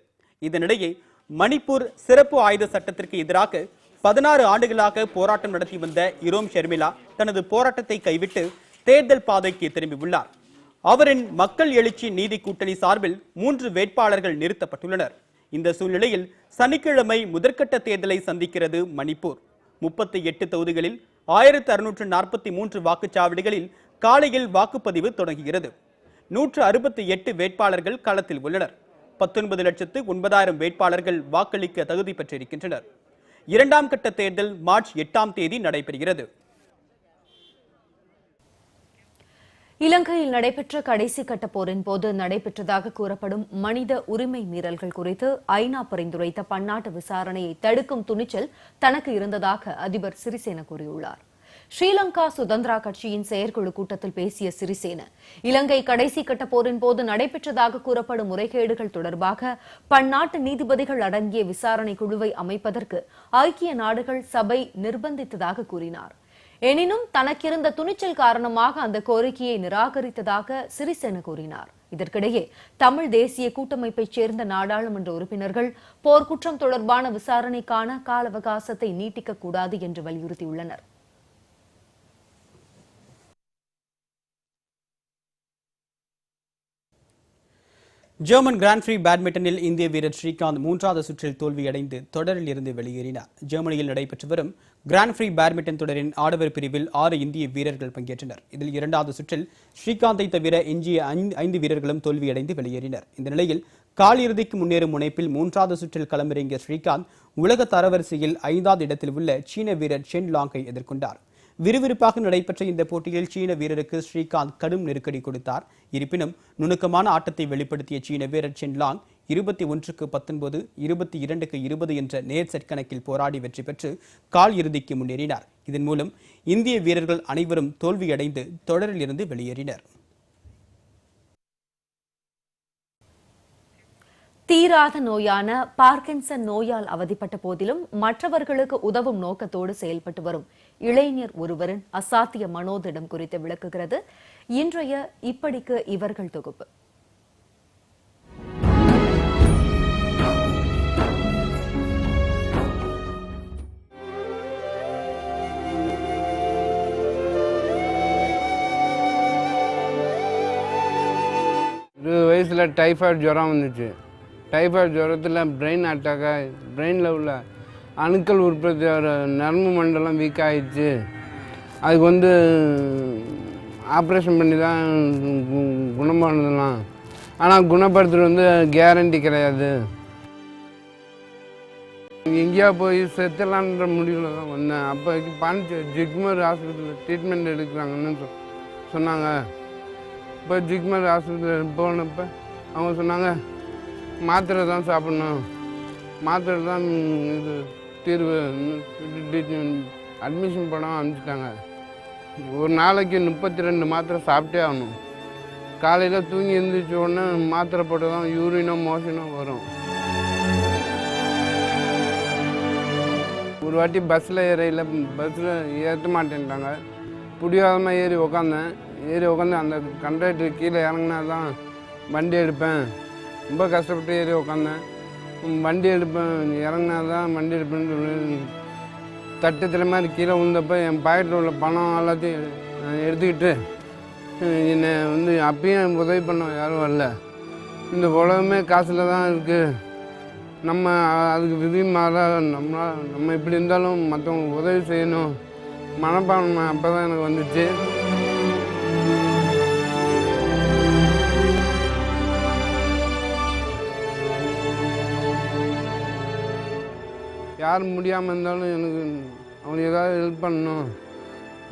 இதனிடையே மணிப்பூர் சிறப்பு ஆயுத சட்டத்திற்கு எதிராக 16 ஆண்டுகளாக போராட்டம் நடத்தி வந்த இரோம் ஷர்மிளா தனது போராட்டத்தை கைவிட்டு தேர்தல் பாதைக்கு திரும்பியுள்ளார். அவரின் மக்கள் எழுச்சி நீதி கூட்டணி சார்பில் 3 வேட்பாளர்கள் நிறுத்தப்பட்டுள்ளனர். இந்த சூழ்நிலையில் சனிக்கிழமை முதற்கட்ட தேர்தலை சந்திக்கிறது மணிப்பூர். 38 தொகுதிகளில் 1643 வாக்குச்சாவடிகளில் காலையில் வாக்குப்பதிவு தொடங்குகிறது. 168 வேட்பாளர்கள் களத்தில் உள்ளனர். 19,09,000 வேட்பாளர்கள் வாக்களிக்க தகுதி பெற்றிருக்கின்றனர். 2ஆம் கட்ட தேர்தல் மார்ச் 8ஆம் தேதி நடைபெறுகிறது. இலங்கையில் நடைபெற்ற கடைசி கட்ட போரின் போது நடைபெற்றதாக கூறப்படும் மனித உரிமை மீறல்கள் குறித்து ஐநா பரிந்துரைத்த பன்னாட்டு விசாரணையை தடுக்கும் துணிச்சல் தனக்கு இருந்ததாக அதிபர் சிறிசேன கூறியுள்ளார். ஸ்ரீலங்கா சுதந்திரா கட்சியின் செயற்குழு கூட்டத்தில் பேசிய சிறிசேன, இலங்கை கடைசி கட்ட போரின் போது நடைபெற்றதாக கூறப்படும் முறைகேடுகள் தொடர்பாக பன்னாட்டு நீதிபதிகள் அடங்கிய விசாரணை குழுவை அமைப்பதற்கு ஐக்கிய நாடுகள் சபை நிர்பந்தித்ததாக கூறினார். எனினும் தனக்கிருந்த துணிச்சல் காரணமாக அந்த கோரிக்கையை நிராகரித்ததாக சிறிசேன கூறினார். இதற்கிடையே தமிழ் தேசிய கூட்டமைப்பைச் சேர்ந்த நாடாளுமன்ற உறுப்பினர்கள் போர்க்குற்றம் தொடர்பான விசாரணைக்கான கால அவகாசத்தை நீட்டிக்கக்கூடாது என்று வலியுறுத்தியுள்ளனர். ஜெர்மன் கிராண்ட் பிரீ பேட்மிண்டனில் இந்திய வீரர் ஸ்ரீகாந்த் 3வது சுற்றில் தோல்வியடைந்து தொடரில் இருந்து வெளியேறினார். ஜெர்மனியில் நடைபெற்று வரும் கிராண்ட் பிரீ பேட்மிண்டன் தொடரின் ஆடவர் பிரிவில் 6 இந்திய வீரர்கள் பங்கேற்றனர். இதில் 2வது சுற்றில் ஸ்ரீகாந்தை தவிர எஞ்சிய 5 வீரர்களும் தோல்வியடைந்து வெளியேறினர். இந்த நிலையில் காலிறுதிக்கு முன்னேறும் முனைப்பில் 3வது சுற்றில் களமிறங்கிய ஸ்ரீகாந்த் உலக தரவரிசையில் 5வது இடத்தில் உள்ள சீன வீரர் சென் லாங்கை எதிர்கொண்டார். விறுவிறுப்பாக நடைபெற்ற இந்த போட்டியில் சீன வீரருக்கு ஸ்ரீகாந்த் கடும் நெருக்கடி கொடுத்தார். இருப்பினும் நுணுக்கமான ஆட்டத்தை வெளிப்படுத்திய சீன வீரர் சென் லாங் 21-19, 22-20 என்ற நேர் செட் கணக்கில் போராடி வெற்றி பெற்று கால் இறுதிக்கு முன்னேறினார். இதன் மூலம் இந்திய வீரர்கள் அனைவரும் தோல்வியடைந்து தொடரில் இருந்து வெளியேறினர். தீராத நோயான பார்க்கின்சன் நோயால் அவதிப்பட்ட போதிலும் மற்றவர்களுக்கு உதவும் நோக்கத்தோடு செயல்பட்டு வரும் இளைஞர் ஒருவரின் அசாத்திய மனோதிடம் குறித்து விளக்குகிறது இன்றைய இப்படிக்கு இவர்கள் தொகுப்பு. வயசுல டைஃபாய்டு ஜுரம் வந்துச்சு. டைஃபாய்டு ஜுரத்தில் பிரெயின் அட்டாக் ஆகி பிரெயினில் உள்ள அணுக்கள் உற்பத்தி நரம்பு மண்டலம் வீக் ஆகிடுச்சு. அதுக்கு ஆப்ரேஷன் பண்ணி தான் குணமானதுலாம். ஆனால் குணப்படுத்துறது கேரண்டி கிடையாது. எங்கேயா போய் செத்துலான்ற முடிவில் தான் வந்தேன். அப்போ ஜிக்மர் ஹாஸ்பிட்டலில் ட்ரீட்மெண்ட் எடுக்கிறாங்கன்னு சொன்னாங்க. இப்போ ஜிக்மர் ஹாஸ்பிட்டல் போனப்போ அவங்க சொன்னாங்க, மாத்திரை தான் சாப்பிட்ணும், மாத்திரை தான் இது தீர்வு. அட்மிஷன் பண்ண அனுப்பிச்சிட்டாங்க. ஒரு நாளைக்கு 32 மாத்திரை சாப்பிட்டே ஆகணும். காலையில் தூங்கி எழுந்திரிச்ச உடனே மாத்திரை போட்டு தான் யூரினோ மோஷனோ வரும். ஒரு வாட்டி பஸ்ஸில் ஏற்ற மாட்டேன்ட்டாங்க. பிடிவாதமாக ஏறி உக்காந்து அந்த கண்டக்டர் கீழே இறங்கினா தான் வண்டி எடுப்பேன். ரொம்ப கஷ்டப்பட்டு ஏறி உக்காந்தேன். வண்டி எடுப்பேன், இறங்கினா தான் வண்டி எடுப்பேன்னு சொல்லி தட்டத்தில் மாதிரி கீழே விழுந்தப்போ என் பாக்கெட்டில் உள்ள பணம் எல்லாத்தையும் எடுத்துக்கிட்டு என்னை அப்பயும் உதவி பண்ண யாரும் வரல. இந்த உலகமே காசில் தான் இருக்குது. நம்ம அதுக்கு விதி மாற நம்ம இப்படி இருந்தாலும் மற்றவங்க உதவி செய்யணும் மனப்பான்மை அப்போ தான் எனக்கு வந்துச்சு. யார் முடியாமல் இருந்தாலும் எனக்கு அவனுக்கு ஏதாவது ஹெல்ப் பண்ணணும்.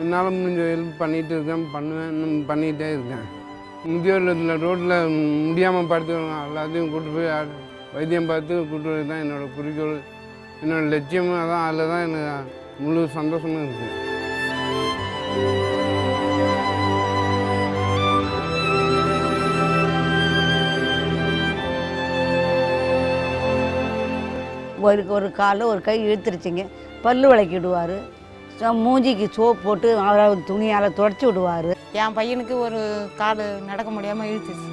என்னால் முடிஞ்ச ஹெல்ப் பண்ணிகிட்டு இருக்கேன், பண்ணுவேன், பண்ணிக்கிட்டே இருக்கேன். முதியோர் ரோட்டில் முடியாமல் படுத்துக்கணும் எல்லாத்தையும் கூப்பிட்டு போய் வைத்தியம் பார்த்து கூப்பிட்டு போய் தான் என்னோடய குறிக்கோள், என்னோடய லட்சியமும் அதான். அதில் தான் எனக்கு முழு சந்தோஷமும் இருக்குது. ஒரு கால் ஒரு கை இழுத்துருச்சுங்க. பல்லு விளக்கிடுவார், மூஞ்சிக்கு சோப் போட்டு அவரை துணியால் துடைச்சி விடுவார். என் பையனுக்கு ஒரு கால் நடக்க முடியாமல் இழுத்துச்சு.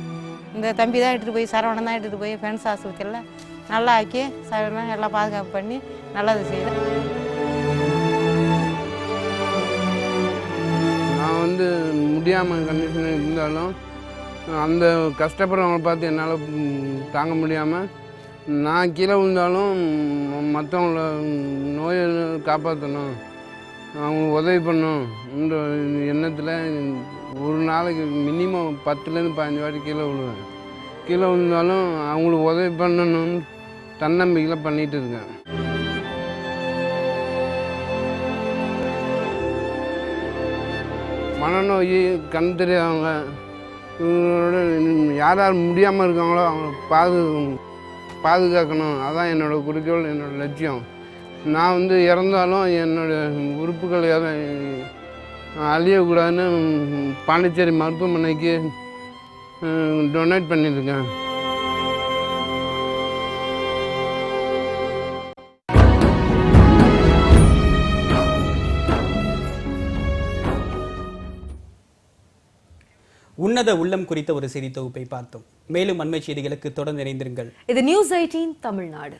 இந்த தம்பி தான் எடுத்துகிட்டு போய் சரவணன் தான் எடுத்துகிட்டு போய் ஃப்ரெண்ட்ஸ் ஆஸ்பத்திரியில் நல்லா ஆக்கி சரவணன் எல்லாம் பாதுகாப்பு பண்ணி நல்லது செய்யுது. முடியாமல் கண்டிஷன் இருந்தாலும் அந்த கஷ்டப்படுறவங்களை பார்த்து என்னால் தாங்க முடியாமல் நான் கீழே விழுந்தாலும் மற்றவங்கள நோயை காப்பாற்றணும், அவங்களுக்கு உதவி பண்ணணுன்ற எண்ணத்தில் ஒரு நாளைக்கு மினிமம் 10லேருந்து 15 வாட்டி கீழே விழுவேன். கீழே விழுந்தாலும் அவங்களுக்கு உதவி பண்ணணும்னு தன்னம்பிக்கையில் பண்ணிகிட்டு இருக்கேன். மனநோய், கண் தெரியாதவங்க, இவங்களோட யார் யார் முடியாமல் இருக்காங்களோ அவங்க பாதுகாக்கணும். அதான் என்னோடய குறிக்கோள், என்னோடய லட்சியம். நான் வந்து இறந்தாலும் என்னோடய உறுப்புகள் அழியக்கூடாதுன்னு பாண்டிச்சேரி மருத்துவமனைக்கு டொனேட் பண்ணியிருக்கேன். உன்னத உள்ளம் குறித்த ஒரு செய்தி தொகுப்பை பார்த்தோம். மேலும் அண்மை செய்திகளுக்கு தொடர்ந்து இணைந்திருங்கள். இது நியூஸ் 18 தமிழ்நாடு.